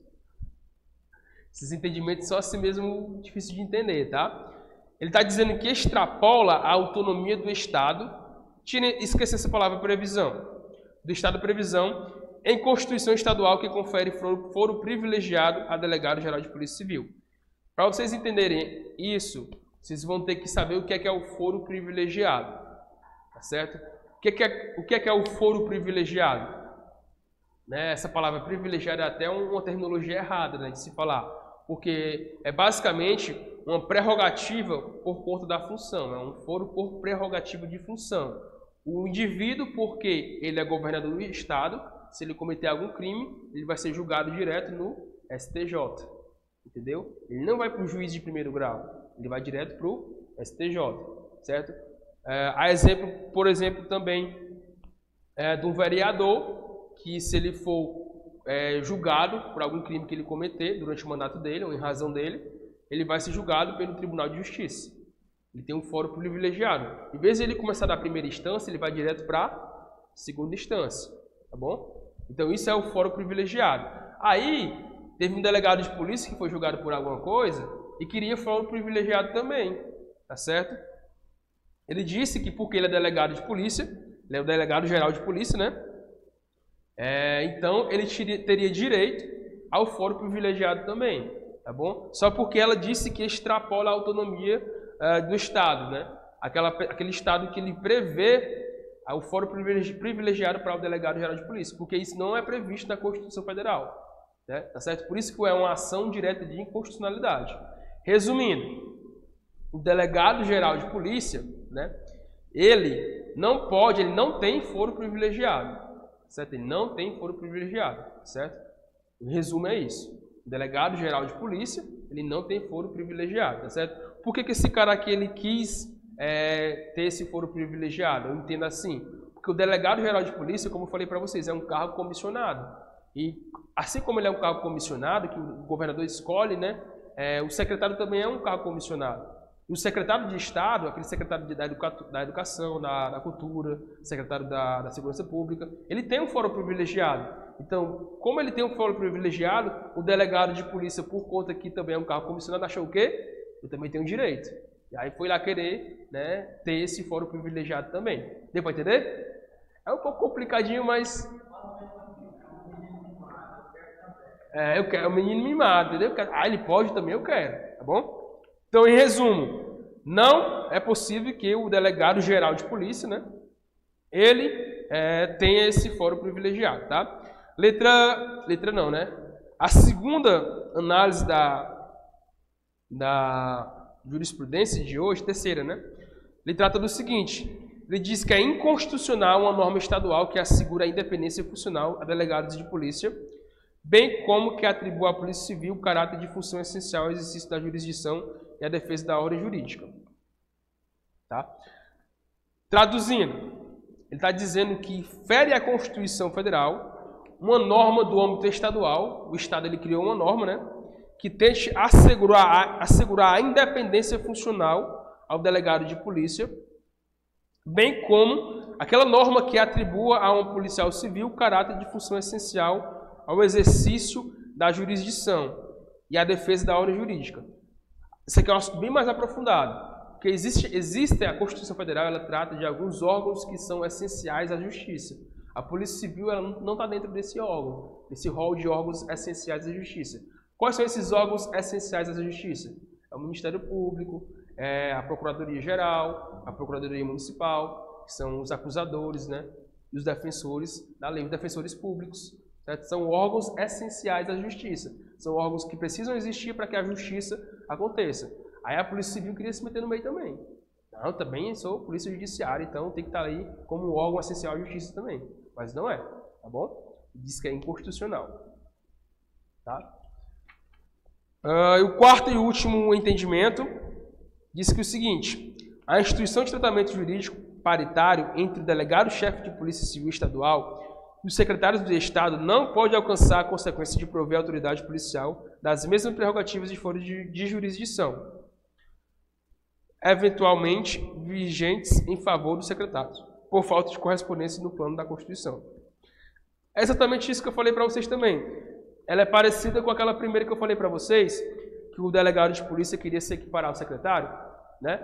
Esses entendimentos são assim mesmo difíceis de entender, tá? Ele está dizendo que extrapola a autonomia do Estado, esqueça essa palavra previsão, do Estado previsão, em Constituição Estadual que confere foro privilegiado a Delegado-Geral de Polícia Civil. Para vocês entenderem isso, vocês vão ter que saber o que é o foro privilegiado, tá certo? O que é o foro privilegiado? Né? Essa palavra privilegiada é até uma terminologia errada, né, de se falar, porque é basicamente uma prerrogativa por conta da função, é um foro por prerrogativa de função. O indivíduo, porque ele é governador do Estado, se ele cometer algum crime, ele vai ser julgado direto no STJ, entendeu? Ele não vai para o juiz de primeiro grau, ele vai direto para o STJ, certo? Há exemplo, por exemplo, também de um vereador que se ele for julgado por algum crime que ele cometer durante o mandato dele ou em razão dele, ele vai ser julgado pelo Tribunal de Justiça. Ele tem um fórum privilegiado. Em vez de ele começar da primeira instância, ele vai direto para a segunda instância, tá bom? Então isso é o fórum privilegiado. Aí teve um delegado de polícia que foi julgado por alguma coisa e queria fórum privilegiado também, tá certo? Ele disse que porque ele é delegado de polícia, ele é o delegado geral de polícia, né? Então ele teria direito ao fórum privilegiado também, tá bom? Só porque ela disse que extrapola a autonomia do Estado, né? Aquele Estado que ele prevê o fórum privilegiado para o delegado geral de polícia, porque isso não é previsto na Constituição Federal, né? Tá certo? Por isso que é uma ação direta de inconstitucionalidade. Resumindo, o delegado geral de polícia, né? Ele não tem foro privilegiado, certo? Ele não tem foro privilegiado, certo? O resumo é isso. O delegado geral de polícia, ele não tem foro privilegiado, tá certo? Por que esse cara aqui ele quis ter esse foro privilegiado? Eu entendo assim, porque o delegado geral de polícia, como eu falei para vocês, é um cargo comissionado. E assim como ele é um cargo comissionado, que o governador escolhe, né? O secretário também é um cargo comissionado. E o secretário de Estado, aquele secretário da Educação, da Cultura, secretário da Segurança Pública, ele tem um fórum privilegiado. Então, como ele tem um fórum privilegiado, o delegado de polícia, por conta que também é um cargo comissionado, achou o quê? Eu também tenho direito. E aí foi lá querer, né, ter esse fórum privilegiado também. Deu para entender? É um pouco complicadinho, mas... eu quero, o menino mimado, entendeu? Ele pode também, eu quero, tá bom? Então, em resumo, não é possível que o delegado geral de polícia, né, ele tenha esse fórum privilegiado, tá? Letra não, né? A segunda análise da jurisprudência de hoje, terceira, né? Ele trata do seguinte, ele diz que é inconstitucional uma norma estadual que assegura a independência funcional a delegados de polícia, bem como que atribua à Polícia Civil o caráter de função essencial ao exercício da jurisdição e à defesa da ordem jurídica. Tá? Traduzindo, ele está dizendo que fere a Constituição Federal uma norma do âmbito estadual, o Estado ele criou uma norma, né, que tente assegurar a independência funcional ao delegado de polícia, bem como aquela norma que atribua a um policial civil o caráter de função essencial ao exercício da jurisdição e à defesa da ordem jurídica. Isso aqui é um assunto bem mais aprofundado, porque existe a Constituição Federal, ela trata de alguns órgãos que são essenciais à justiça. A Polícia Civil ela não está dentro desse órgão, desse rol de órgãos essenciais à justiça. Quais são esses órgãos essenciais à justiça? É o Ministério Público, a Procuradoria-Geral, a Procuradoria Municipal, que são os acusadores, né, e os defensores da lei, os defensores públicos. Certo? São órgãos essenciais à justiça. São órgãos que precisam existir para que a justiça aconteça. Aí a Polícia Civil queria se meter no meio também. Não, também sou Polícia Judiciária, então tem que estar aí como órgão essencial à justiça também. Mas não é, tá bom? Diz que é inconstitucional. Tá? O quarto e último entendimento diz que o seguinte, a instituição de tratamento jurídico paritário entre o delegado-chefe de Polícia Civil Estadual e os secretários do Estado não pode alcançar a consequência de prover a autoridade policial das mesmas prerrogativas de foro de jurisdição, eventualmente vigentes em favor dos secretários, por falta de correspondência no plano da Constituição. É exatamente isso que eu falei para vocês também. Ela é parecida com aquela primeira que eu falei para vocês, que o delegado de polícia queria se equiparar ao secretário, né?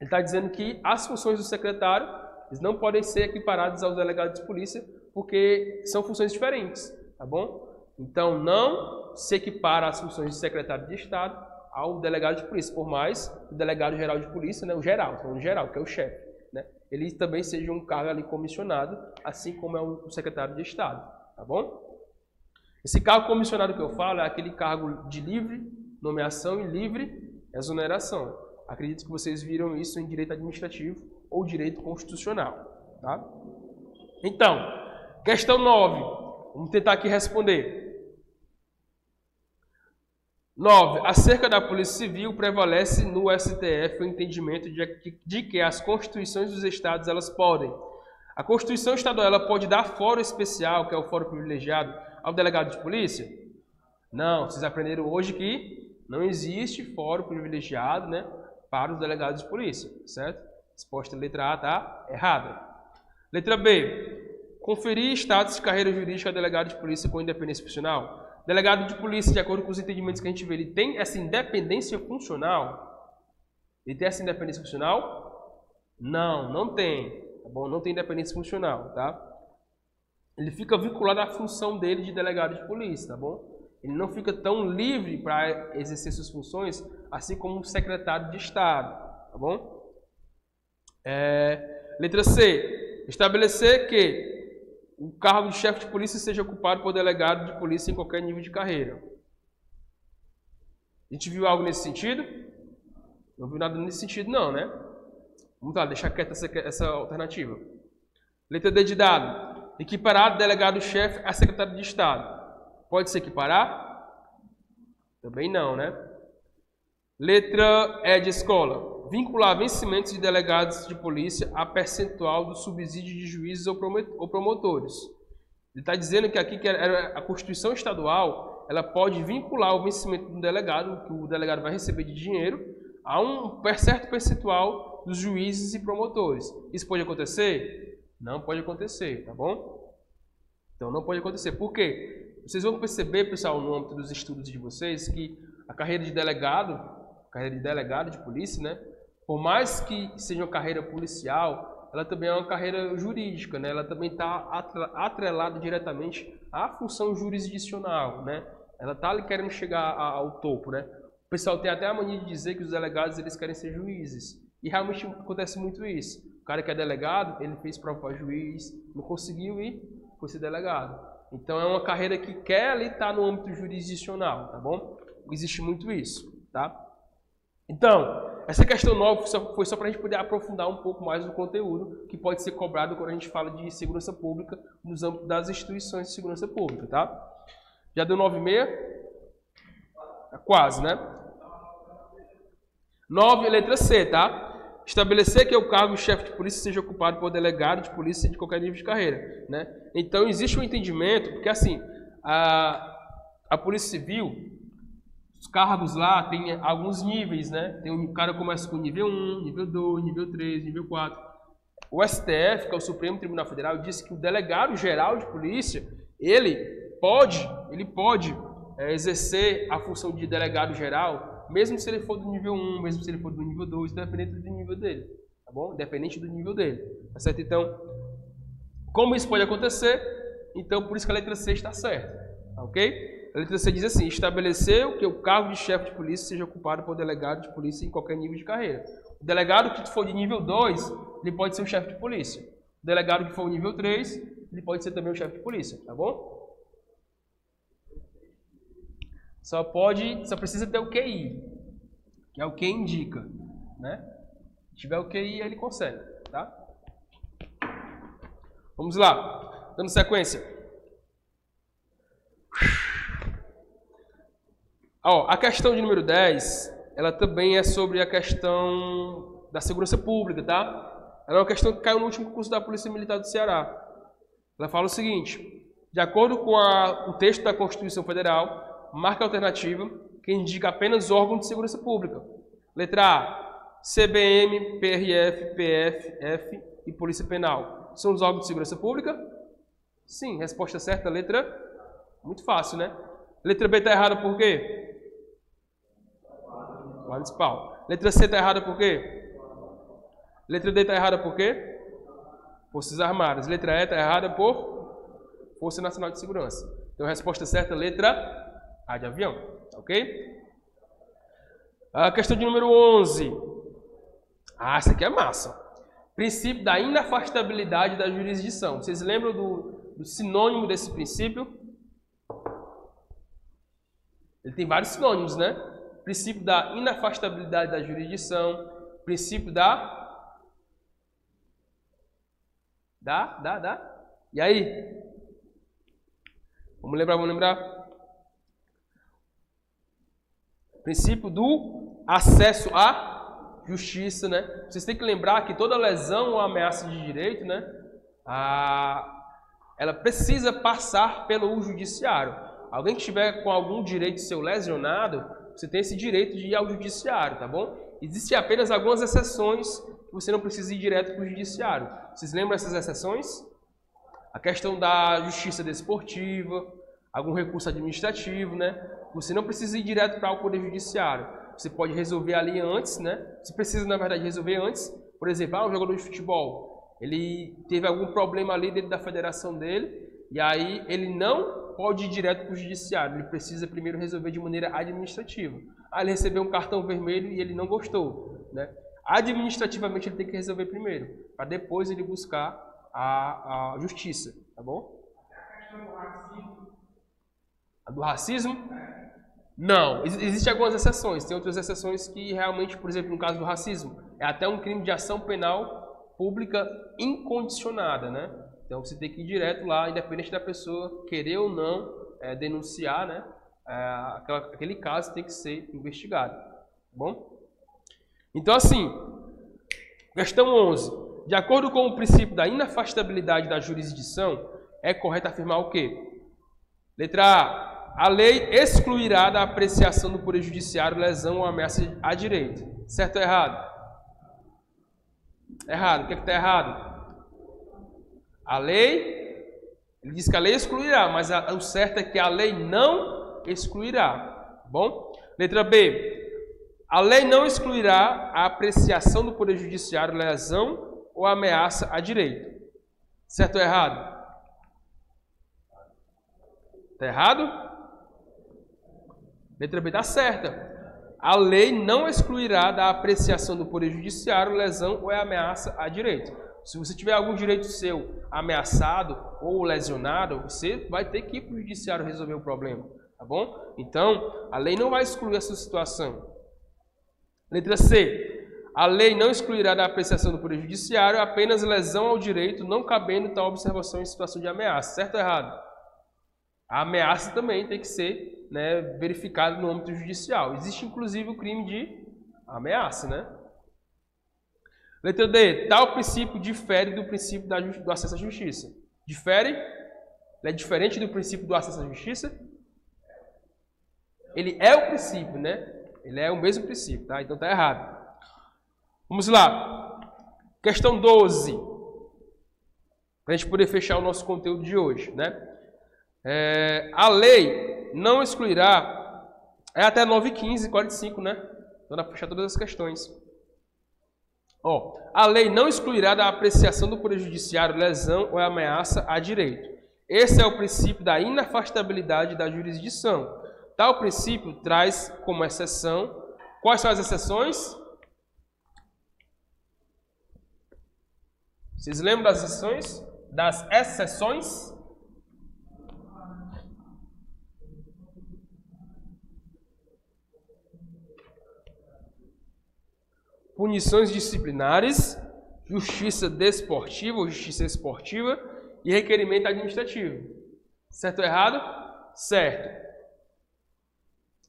Ele está dizendo que as funções do secretário eles não podem ser equiparadas aos delegados de polícia, porque são funções diferentes, tá bom? Então, não se equipara as funções de secretário de Estado ao delegado de polícia, por mais o delegado geral de polícia, né, o geral, que é o chefe, né, ele também seja um cargo ali comissionado, assim como é o secretário de Estado, tá bom? Esse cargo comissionado que eu falo é aquele cargo de livre nomeação e livre exoneração. Acredito que vocês viram isso em direito administrativo ou direito constitucional, tá? Então, questão 9. Vamos tentar aqui responder. 9. Acerca da Polícia Civil, prevalece no STF o entendimento de que as constituições dos estados elas podem A Constituição Estadual ela pode dar fórum especial, que é o fórum privilegiado, ao delegado de polícia? Não, vocês aprenderam hoje que não existe fórum privilegiado, né, para os delegados de polícia, certo? Resposta letra A está errada. Letra B. Conferir status de carreira jurídica a delegado de polícia com independência funcional. Delegado de polícia, de acordo com os entendimentos que a gente vê, ele tem essa independência funcional? Ele tem essa independência funcional? Não, não tem. Tá bom? Não tem independência funcional, tá? Ele fica vinculado à função dele de delegado de polícia, tá bom? Ele não fica tão livre para exercer suas funções, assim como o secretário de Estado, tá bom? Letra C. Estabelecer que o cargo de chefe de polícia seja ocupado por delegado de polícia em qualquer nível de carreira. A gente viu algo nesse sentido? Não viu nada nesse sentido não, né? Vamos lá, deixar quieta essa alternativa. Letra D de dado. Equiparar delegado-chefe a secretário de Estado. Pode se equiparar? Também não, né? Letra E de escola. Vincular vencimentos de delegados de polícia a percentual do subsídio de juízes ou promotores. Ele está dizendo que aqui que a Constituição Estadual ela pode vincular o vencimento do delegado, que o delegado vai receber de dinheiro, a um certo percentual dos juízes e promotores. Isso pode acontecer? Não pode acontecer, tá bom? Então não pode acontecer. Por quê? Vocês vão perceber, pessoal, no âmbito dos estudos de vocês, que a carreira de delegado de polícia, né? Por mais que seja uma carreira policial, ela também é uma carreira jurídica, né? Ela também está atrelada diretamente à função jurisdicional, né? Ela está ali querendo chegar ao topo, né? O pessoal tem até a mania de dizer que os delegados eles querem ser juízes. E realmente acontece muito isso. O cara que é delegado, ele fez prova para juiz, não conseguiu e foi ser delegado. Então é uma carreira que quer ali estar no âmbito jurisdicional, tá bom? Existe muito isso, tá? Então, essa questão nova foi só para a gente poder aprofundar um pouco mais o conteúdo que pode ser cobrado quando a gente fala de segurança pública nos âmbitos das instituições de segurança pública, tá? Já deu 9h30? Quase, né? 9, letra C, tá? Estabelecer que o cargo de chefe de polícia seja ocupado por delegado de polícia de qualquer nível de carreira, né? Então, existe um entendimento, porque assim, a Polícia Civil, os cargos lá tem alguns níveis, né? Tem um cara que começa com nível 1, nível 2, nível 3, nível 4. O STF, que é o Supremo Tribunal Federal, disse que o delegado geral de polícia, ele pode exercer a função de delegado geral, mesmo se ele for do nível 1, mesmo se ele for do nível 2, independente do nível dele, tá bom? Independente do nível dele, tá certo? Então, como isso pode acontecer? Então, por isso que a letra C está certa, tá ok? A letra C diz assim, estabeleceu que o cargo de chefe de polícia seja ocupado por delegado de polícia em qualquer nível de carreira. O delegado que for de nível 2, ele pode ser o chefe de polícia. O delegado que for de nível 3, ele pode ser também o chefe de polícia, tá bom? Só precisa ter o QI, que é o que indica, né? Se tiver o QI, ele consegue, tá? Vamos lá, dando sequência. A questão de número 10, ela também é sobre a questão da segurança pública, tá? Ela é uma questão que caiu no último curso da Polícia Militar do Ceará. Ela fala o seguinte, de acordo com o texto da Constituição Federal, marca alternativa que indica apenas órgão de segurança pública. Letra A, CBM, PRF, PF e Polícia Penal. São os órgãos de segurança pública? Sim, resposta certa, letra... Muito fácil, né? Letra B está errada por quê? Municipal. Letra C está errada por quê? Letra D está errada por quê? Forças Armadas. Letra E está errada por Força Nacional de Segurança. Então, a resposta certa, letra A de avião. Ok? A questão de número 11. Essa aqui é massa. Princípio da inafastabilidade da jurisdição. Vocês lembram do sinônimo desse princípio? Ele tem vários sinônimos, né? Princípio da inafastabilidade da jurisdição, princípio E aí? Vamos lembrar? Princípio do acesso à justiça, né? Vocês têm que lembrar que toda lesão ou ameaça de direito, né? ela precisa passar pelo judiciário. Alguém que estiver com algum direito seu lesionado, você tem esse direito de ir ao judiciário, tá bom? Existem apenas algumas exceções que você não precisa ir direto para o judiciário. Vocês lembram dessas exceções? A questão da justiça desportiva, algum recurso administrativo, né? Você não precisa ir direto para o poder judiciário. Você pode resolver ali antes, né? Você precisa, na verdade, resolver antes. Por exemplo, um jogador de futebol, ele teve algum problema ali dentro da federação dele, e aí ele não pode ir direto para o judiciário. Ele precisa primeiro resolver de maneira administrativa. Ele recebeu um cartão vermelho e ele não gostou, né? Administrativamente ele tem que resolver primeiro, para depois ele buscar a justiça, tá bom? A do racismo? Não, existem algumas exceções. Tem outras exceções que realmente, por exemplo, no caso do racismo, é até um crime de ação penal pública incondicionada, né? Então você tem que ir direto lá, independente da pessoa querer ou não denunciar, né? Aquele caso tem que ser investigado, tá bom? Então assim, questão 11. De acordo com o princípio da inafastabilidade da jurisdição, é correto afirmar o quê? Letra A. A lei excluirá da apreciação do Poder Judiciário lesão ou ameaça a direito. Certo ou errado? Errado. O que está errado? A lei, ele diz que a lei excluirá, mas o certo é que a lei não excluirá. Bom? Letra B. A lei não excluirá a apreciação do Poder Judiciário lesão ou ameaça a direito. Certo ou errado? Está errado? Letra B está certa. A lei não excluirá da apreciação do Poder Judiciário lesão ou ameaça a direito. Se você tiver algum direito seu ameaçado ou lesionado, você vai ter que ir para o Judiciário resolver o problema, tá bom? Então, a lei não vai excluir essa situação. Letra C. A lei não excluirá da apreciação do Poder Judiciário apenas lesão ao direito, não cabendo tal observação em situação de ameaça. Certo ou errado? A ameaça também tem que ser, né, verificada no âmbito judicial. Existe inclusive o crime de ameaça, né? Letra D. Tal princípio difere do princípio do acesso à justiça. Difere? Ele é diferente do princípio do acesso à justiça? Ele é o princípio, né? Ele é o mesmo princípio, tá? Então tá errado. Vamos lá. Questão 12. Para a gente poder fechar o nosso conteúdo de hoje, né? A lei não excluirá, até 9h15, 45, né? Então dá para fechar todas as questões. A lei não excluirá da apreciação do Poder Judiciário lesão ou ameaça a direito. Esse é o princípio da inafastabilidade da jurisdição. Tal princípio traz como exceção. Quais são as exceções? Vocês lembram das exceções? Das exceções? Punições disciplinares, justiça desportiva ou justiça esportiva e requerimento administrativo. Certo ou errado? Certo.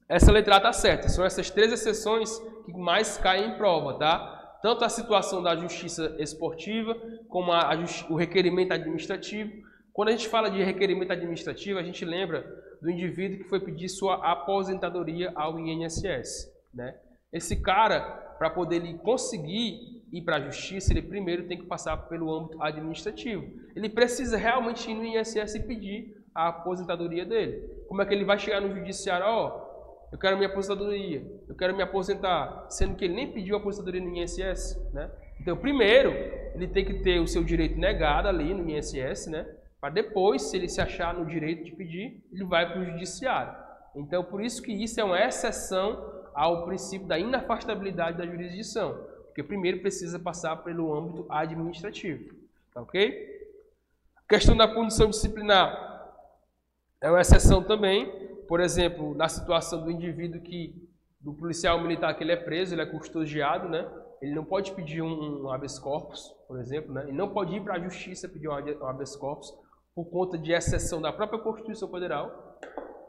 Essa letra está certa. São essas três exceções que mais caem em prova, tá? Tanto a situação da justiça esportiva como o requerimento administrativo. Quando a gente fala de requerimento administrativo, a gente lembra do indivíduo que foi pedir sua aposentadoria ao INSS, né? Esse cara, para poder ele conseguir ir para a justiça, ele primeiro tem que passar pelo âmbito administrativo. Ele precisa realmente ir no INSS e pedir a aposentadoria dele. Como é que ele vai chegar no judiciário? Eu quero minha aposentadoria, eu quero me aposentar, sendo que ele nem pediu a aposentadoria no INSS, né? Então, primeiro, ele tem que ter o seu direito negado ali no INSS, né? Para depois, se ele se achar no direito de pedir, ele vai para o judiciário. Então, por isso que isso é uma exceção ao princípio da inafastabilidade da jurisdição, porque primeiro precisa passar pelo âmbito administrativo, tá ok? A questão da punição disciplinar é uma exceção também, por exemplo, na situação do indivíduo do policial militar que ele é preso, ele é custodiado, né? Ele não pode pedir um habeas corpus, por exemplo, né? Ele não pode ir para a justiça pedir um habeas corpus por conta de exceção da própria Constituição Federal.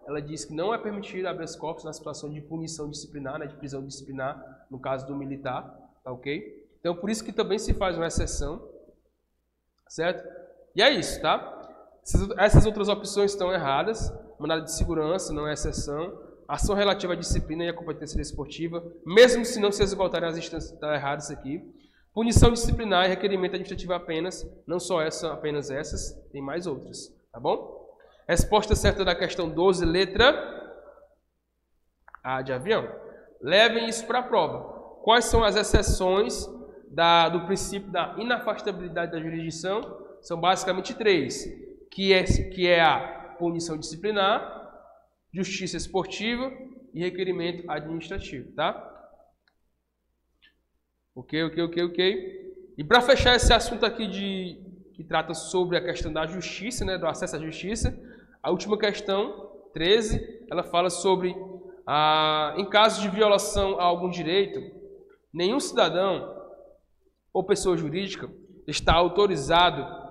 Ela diz que não é permitido habeas corpus na situação de punição disciplinar, né, de prisão disciplinar, no caso do militar, tá ok? Então, por isso que também se faz uma exceção, certo? E é isso, tá? Essas outras opções estão erradas. Mandado de segurança não é exceção. Ação relativa à disciplina e à competência desportiva, mesmo se não se esgotarem as instâncias, está errado isso aqui. Punição disciplinar e requerimento administrativo apenas, não só apenas essas, tem mais outras, tá bom? Resposta certa da questão 12, letra A de avião. Levem isso para a prova. Quais são as exceções do princípio da inafastabilidade da jurisdição? São basicamente 3, que é a punição disciplinar, justiça esportiva e requerimento administrativo, tá? Ok. E para fechar esse assunto aqui que trata sobre a questão da justiça, né, do acesso à justiça, a última questão, 13, ela fala sobre, em caso de violação a algum direito, nenhum cidadão ou pessoa jurídica está autorizado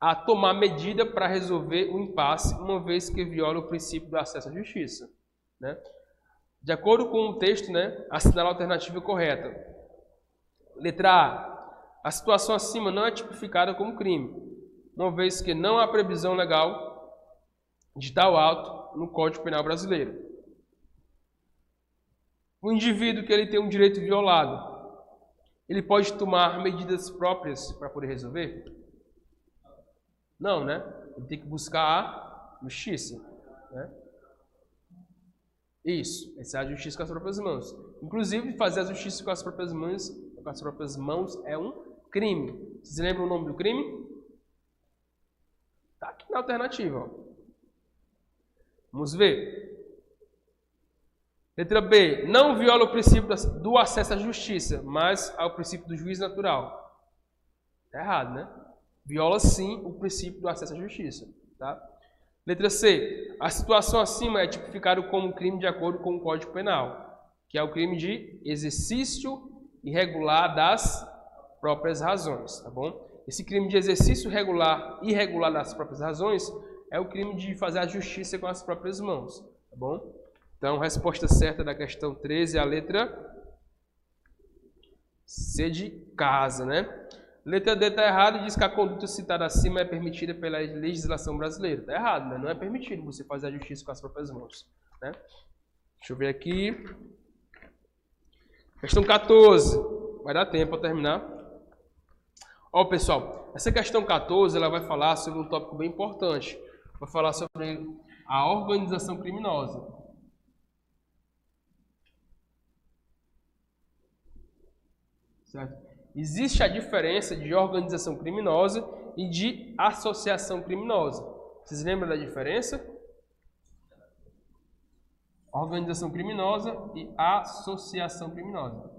a tomar medida para resolver o impasse, uma vez que viola o princípio do acesso à justiça, né? De acordo com o texto, né, assinala a alternativa correta. Letra A. A situação acima não é tipificada como crime, uma vez que não há previsão legal de tal auto no Código Penal brasileiro. O indivíduo que ele tem um direito violado, ele pode tomar medidas próprias para poder resolver? Não, né? Ele tem que buscar a justiça, né? Isso, essa é a justiça com as próprias mãos. Inclusive, fazer a justiça com as próprias mãos é um crime. Vocês lembram o nome do crime? Está aqui na alternativa, ó. Vamos ver. Letra B. Não viola o princípio do acesso à justiça, mas ao princípio do juízo natural. Está errado, né? Viola sim o princípio do acesso à justiça, tá? Letra C. A situação acima é tipificada como crime de acordo com o Código Penal, que é o crime de exercício irregular das próprias razões, tá bom? Esse crime de exercício irregular das próprias razões é o crime de fazer a justiça com as próprias mãos, tá bom? Então, resposta certa da questão 13 é a letra C de casa, né? Letra D está errada e diz que a conduta citada acima é permitida pela legislação brasileira. Está errado, né? Não é permitido você fazer a justiça com as próprias mãos, né? Deixa eu ver aqui. Questão 14. Vai dar tempo para terminar. Ó, pessoal, essa questão 14 ela vai falar sobre um tópico bem importante. Vai falar sobre a organização criminosa. Certo? Existe a diferença de organização criminosa e de associação criminosa. Vocês lembram da diferença? Organização criminosa e associação criminosa.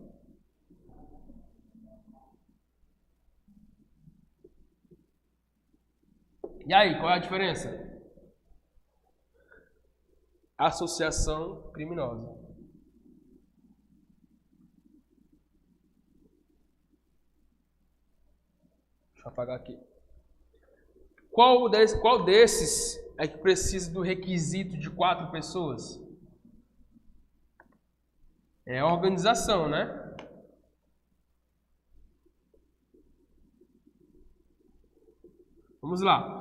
E aí, qual é a diferença? Associação criminosa. Deixa eu apagar aqui. Qual desses é que precisa do requisito de 4 pessoas? É a organização, né? Vamos lá.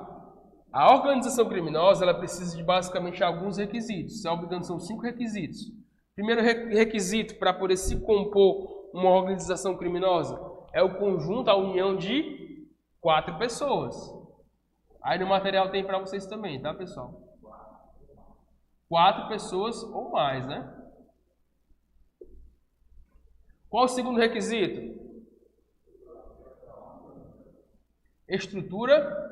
A organização criminosa ela precisa de basicamente alguns requisitos. Se não me engano, são 5 requisitos. Primeiro requisito para poder se compor uma organização criminosa é o conjunto, a união de 4 pessoas. Aí no material tem para vocês também, tá, pessoal? 4 pessoas ou mais, né? Qual o segundo requisito? Estrutura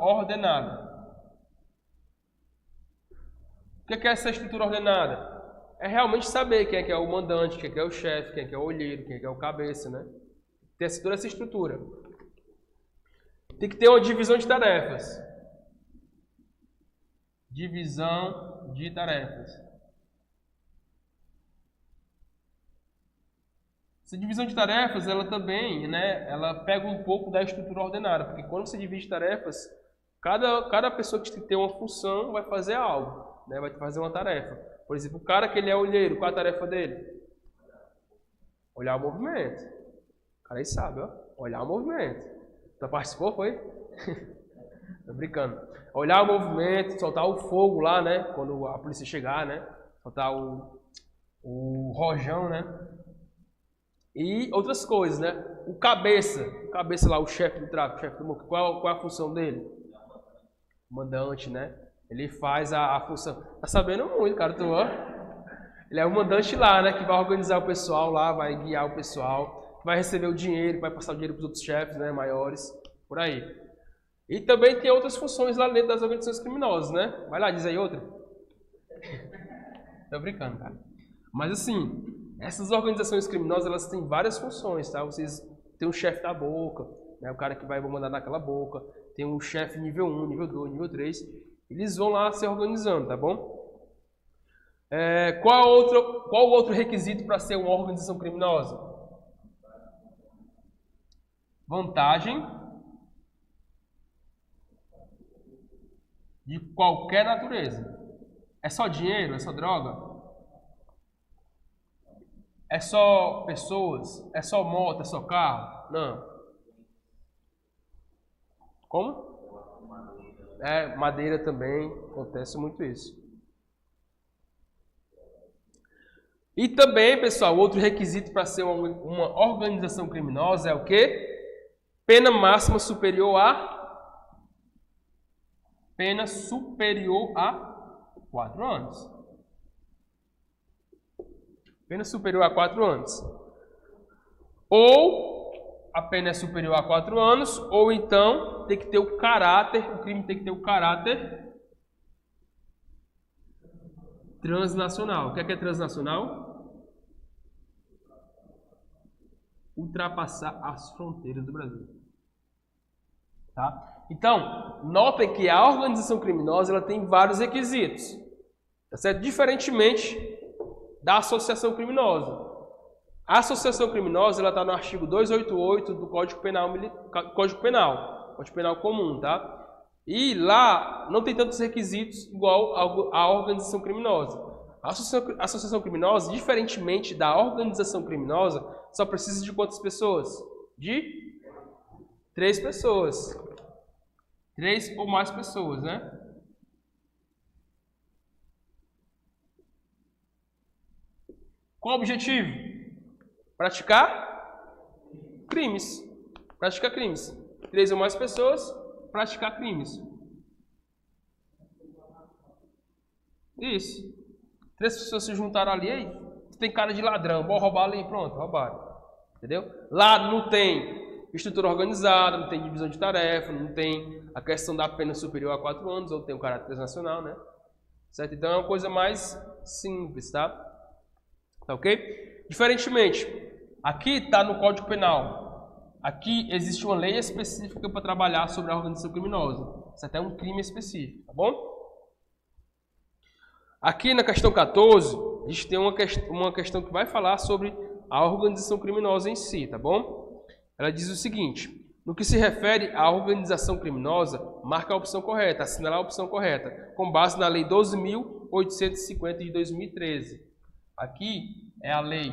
ordenada. O que é essa estrutura ordenada? É realmente saber quem é que é o mandante, quem é que é o chefe, quem é que é o olheiro, quem é que é o cabeça, né? Tem toda essa estrutura. Tem que ter uma divisão de tarefas. Divisão de tarefas. Essa divisão de tarefas, ela também, né, ela pega um pouco da estrutura ordenada, porque quando você divide tarefas, cada pessoa que tem uma função vai fazer algo, né, vai fazer uma tarefa. Por exemplo, o cara que ele é olheiro, qual é a tarefa dele? Olhar o movimento. O cara aí sabe, ó. Olhar o movimento. Tu participou, foi? Tô brincando. Olhar o movimento, soltar o fogo lá, né? Quando a polícia chegar, né? Soltar o rojão, né? E outras coisas, né? O cabeça lá, o chefe do tráfico, chefe do MOC, qual é a função dele? Mandante, né? Ele faz a função. Tá sabendo muito, cara, tu, ó. Ele é o mandante lá, né? Que vai organizar o pessoal lá, vai guiar o pessoal, vai receber o dinheiro, vai passar o dinheiro para os outros chefes, né? Maiores, por aí. E também tem outras funções lá dentro das organizações criminosas, né? Vai lá, diz aí outra. Tô brincando, cara. Mas assim, essas organizações criminosas, elas têm várias funções, tá? Vocês tem um chefe da boca, né? O cara que vai mandar naquela boca. Tem um chefe nível 1, nível 2, nível 3. Eles vão lá se organizando, tá bom? Qual o outro requisito para ser uma organização criminosa? Vantagem de qualquer natureza. É só dinheiro? É só droga? É só pessoas? É só moto? É só carro? Não. Como? Madeira também. Acontece muito isso. E também, pessoal, outro requisito para ser uma organização criminosa é o quê? Pena máxima superior a 4 anos. Pena superior a 4 anos. Ou a pena é superior a 4 anos, ou então tem que ter o caráter, o crime tem que ter o caráter transnacional. O que é transnacional? Ultrapassar as fronteiras do Brasil. Tá? Então, notem que a organização criminosa ela tem vários requisitos. Tá certo? Diferentemente da associação criminosa. A associação criminosa está no artigo 288 do Código Penal comum, tá? E lá não tem tantos requisitos igual a organização criminosa. A associação criminosa, diferentemente da organização criminosa, só precisa de quantas pessoas? De 3 pessoas. 3 ou mais pessoas, né? Qual o objetivo? Praticar crimes. Praticar crimes. 3 ou mais pessoas, praticar crimes. Isso. 3 pessoas se juntaram ali, aí tem cara de ladrão, vou roubar ali, pronto, roubaram. Entendeu? Lá não tem estrutura organizada, não tem divisão de tarefa, não tem a questão da pena superior a 4 anos, ou tem o caráter transnacional, né? Certo? Então é uma coisa mais simples, tá? Tá ok? Diferentemente, aqui está no Código Penal. Aqui existe uma lei específica para trabalhar sobre a organização criminosa. Isso até é um crime específico, tá bom? Aqui na questão 14, a gente tem uma questão que vai falar sobre a organização criminosa em si, tá bom? Ela diz o seguinte: no que se refere à organização criminosa, marca a opção correta, assinalar a opção correta, com base na Lei 12.850 de 2013. Aqui é a Lei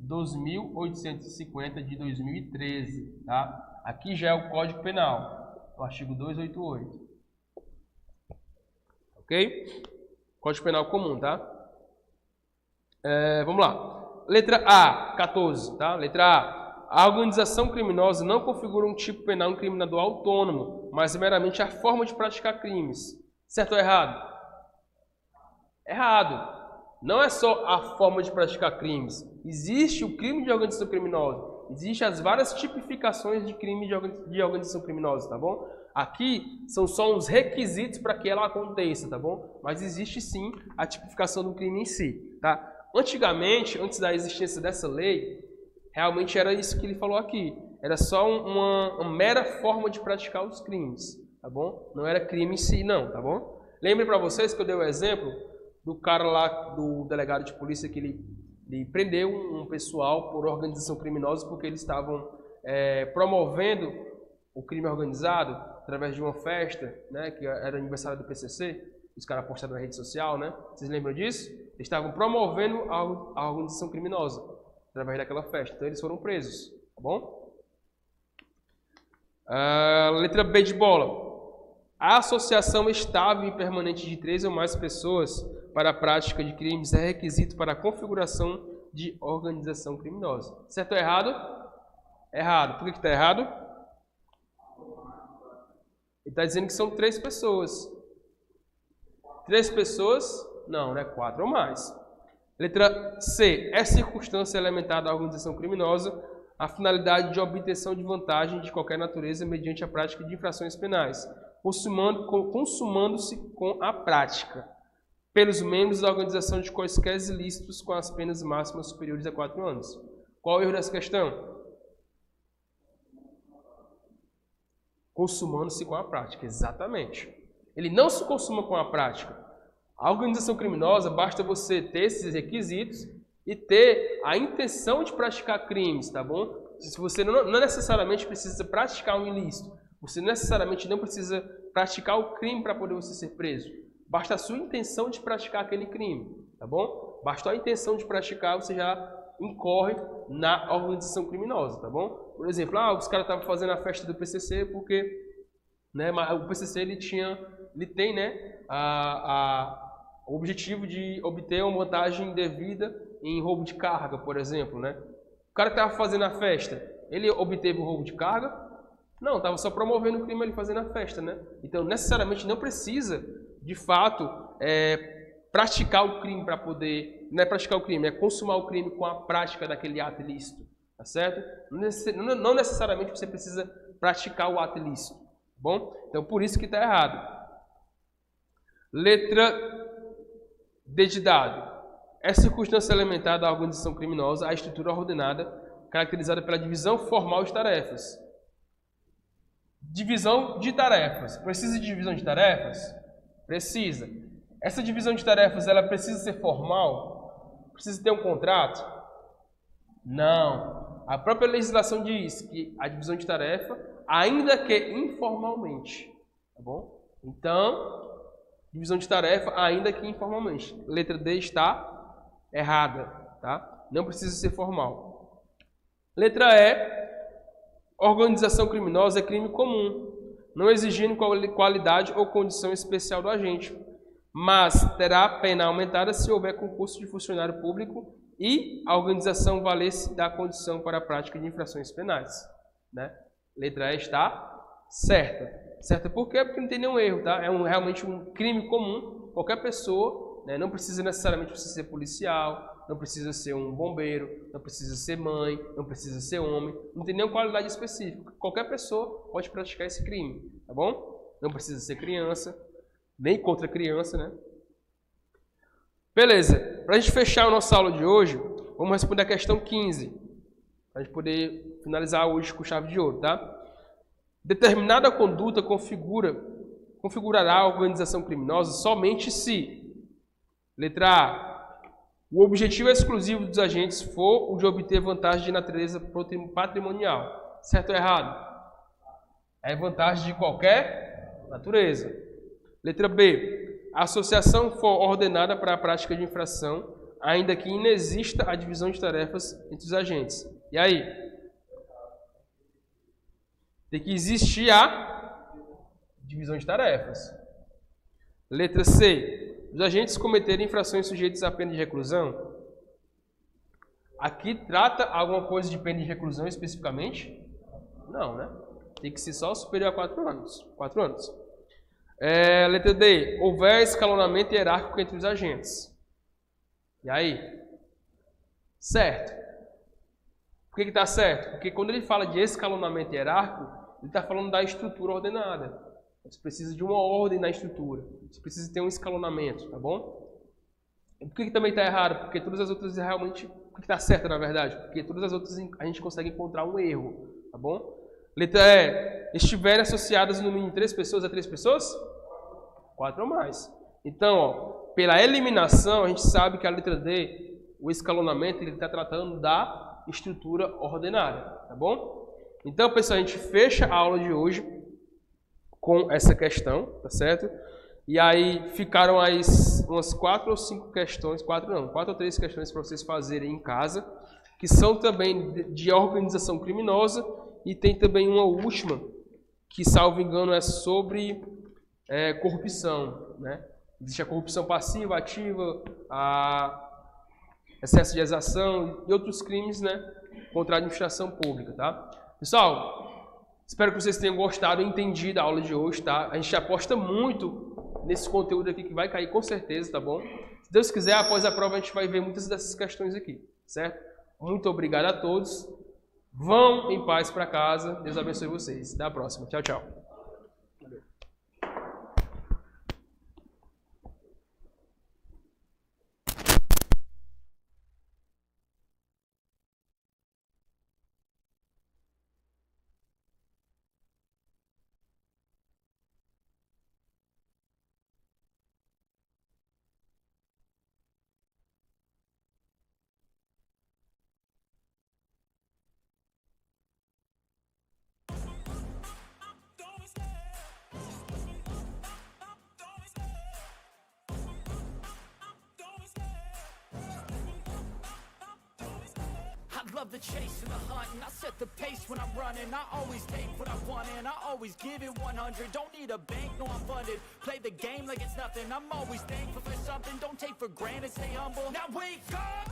12.850 de 2013, tá? Aqui já é o Código Penal, o artigo 288. Ok? Código Penal comum, tá? Vamos lá. Letra A, 14, tá? Letra A. A organização criminosa não configura um tipo penal incriminador autônomo, mas meramente a forma de praticar crimes. Certo ou errado? Errado. Não é só a forma de praticar crimes. Existe o crime de organização criminosa. Existem as várias tipificações de crime de organização criminosa, tá bom? Aqui são só uns requisitos para que ela aconteça, tá bom? Mas existe sim a tipificação do crime em si, tá? Antigamente, antes da existência dessa lei, realmente era isso que ele falou aqui. Era só uma mera forma de praticar os crimes, tá bom? Não era crime em si, não, tá bom? Lembre para vocês que eu dei o exemplo do cara lá, do delegado de polícia, que ele prendeu um pessoal por organização criminosa porque eles estavam promovendo o crime organizado através de uma festa, né, que era aniversário do PCC. Os caras postaram na rede social, né? Vocês lembram disso? Eles estavam promovendo a organização criminosa através daquela festa. Então eles foram presos, tá bom? Letra B de bola. A associação estável e permanente de 3 ou mais pessoas para a prática de crimes é requisito para a configuração de organização criminosa. Certo ou errado? Errado. Por que está errado? Ele está dizendo que são 3 pessoas. 3 pessoas? Não, né? 4 ou mais. Letra C. É circunstância elementar da organização criminosa a finalidade de obtenção de vantagem de qualquer natureza mediante a prática de infrações penais, consumando-se com a prática pelos membros da organização de quaisquer ilícitos com as penas máximas superiores a 4 anos. Qual é o erro dessa questão? Consumando-se com a prática, exatamente. Ele não se consuma com a prática. A organização criminosa, basta você ter esses requisitos e ter a intenção de praticar crimes, tá bom? Se você não necessariamente precisa praticar um ilícito, você necessariamente não precisa praticar o crime para poder você ser preso. Basta a sua intenção de praticar aquele crime, tá bom? Basta a intenção de praticar, você já incorre na organização criminosa, tá bom? Por exemplo, os caras estavam fazendo a festa do PCC porque, né, o PCC ele tem, né, o objetivo de obter uma vantagem devida em roubo de carga, por exemplo, né? O cara que estava fazendo a festa, ele obteve o roubo de carga? Não, estava só promovendo o crime ali fazendo a festa, né? Então, necessariamente não precisa, de fato, praticar o crime para poder... Não é praticar o crime, é consumar o crime com a prática daquele ato ilícito, tá certo? Não necessariamente você precisa praticar o ato ilícito, tá bom? Então, por isso que está errado. Letra D de dado. É circunstância elementar da organização criminosa a estrutura ordenada, caracterizada pela divisão formal de tarefas. Divisão de tarefas. Precisa de divisão de tarefas? Precisa. Essa divisão de tarefas, ela precisa ser formal? Precisa ter um contrato? Não. A própria legislação diz que a divisão de tarefa, ainda que informalmente, tá bom? Então, divisão de tarefa, ainda que informalmente. Letra D está errada, tá? Não precisa ser formal. Letra E. Organização criminosa é crime comum, não exigindo qualidade ou condição especial do agente, mas terá a pena aumentada se houver concurso de funcionário público e a organização valer-se da condição para a prática de infrações penais, né? Letra E está certa. Certa por quê? Porque não tem nenhum erro, tá? Realmente um crime comum, qualquer pessoa, né? Não precisa necessariamente ser policial, não precisa ser um bombeiro, não precisa ser mãe, não precisa ser homem, não tem nenhuma qualidade específica. Qualquer pessoa pode praticar esse crime, tá bom? Não precisa ser criança, nem contra criança, né? Beleza, para a gente fechar a nossa aula de hoje, vamos responder a questão 15, para a gente poder finalizar hoje com chave de ouro, tá? Determinada conduta configurará a organização criminosa somente se, letra A, o objetivo exclusivo dos agentes for o de obter vantagem de natureza patrimonial. Certo ou errado? É vantagem de qualquer natureza. Letra B. A associação for ordenada para a prática de infração, ainda que inexista a divisão de tarefas entre os agentes. E aí? Tem que existir a divisão de tarefas. Letra C. Os agentes cometerem infrações sujeitas à pena de reclusão. Aqui trata alguma coisa de pena de reclusão especificamente? Não, né? Tem que ser só superior a 4 anos. 4 anos. Letra D. Houver escalonamento hierárquico entre os agentes. E aí? Certo. Por que está certo? Porque quando ele fala de escalonamento hierárquico, ele está falando da estrutura ordenada. Você precisa de uma ordem na estrutura. Você precisa ter um escalonamento, tá bom? E por que também está errado? Porque todas as outras realmente... Por que está certo, na verdade? Porque todas as outras a gente consegue encontrar um erro, tá bom? Letra E. Estiverem associadas no mínimo 3 pessoas a 3 pessoas? 4 ou mais. Então, ó, pela eliminação, a gente sabe que a letra D, o escalonamento, ele está tratando da estrutura ordenada, tá bom? Então, pessoal, a gente fecha a aula de hoje com essa questão, tá certo? E aí ficaram aí umas 4 ou 5 questões, 4 ou 3 questões para vocês fazerem em casa, que são também de organização criminosa, e tem também uma última, que, salvo engano, é sobre corrupção, né? Existe a corrupção passiva, ativa, excesso de exação e outros crimes, né, contra a administração pública, tá? Pessoal, espero que vocês tenham gostado e entendido a aula de hoje, tá? A gente aposta muito nesse conteúdo aqui que vai cair com certeza, tá bom? Se Deus quiser, após a prova a gente vai ver muitas dessas questões aqui, certo? Muito obrigado a todos. Vão em paz para casa. Deus abençoe vocês. Até a próxima. Tchau, tchau. I love the chase and the hunt, and I set the pace when I'm running. I always take what I want and I always give it 100. Don't need a bank, no I'm funded. Play the game like it's nothing. I'm always thankful for something. Don't take for granted, stay humble. Now wake up!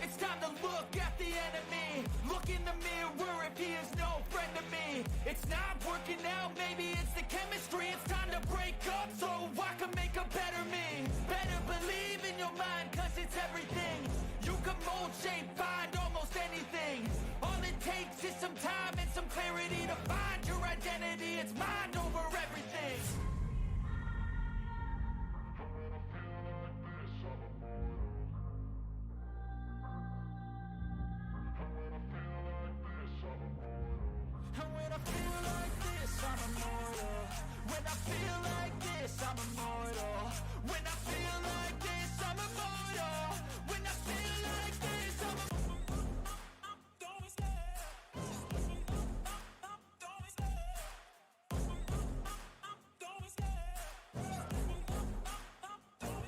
It's time to look at the enemy. Look in the mirror if he is no friend to me. It's not working out, maybe it's the chemistry. It's time to break up so I can make a better me. Better believe in your mind, cause it's everything. You can mold, shape, find almost anything. All it takes is some time and some clarity to find your identity. It's mind over everything. And when I feel like this, I'm immortal. When I feel like this, I'm immortal. When I feel like this, I'm immortal. When I feel like this, I'm don't stay. Don't stay. Don't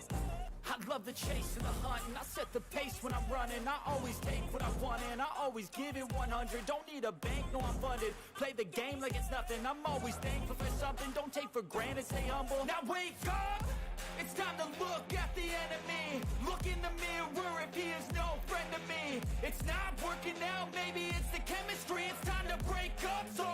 stay. I love the chase and the hunt, and I set the pace when I'm running. I always take what I want and I always give it 100. Don't need a bank, no I'm funded. Play the game like it's nothing. I'm always thankful for something. Don't take for granted, stay humble. Now wake up! It's time to look at the enemy. Look in the mirror if he is no friend to me. It's not working out, maybe it's the chemistry. It's time to break up so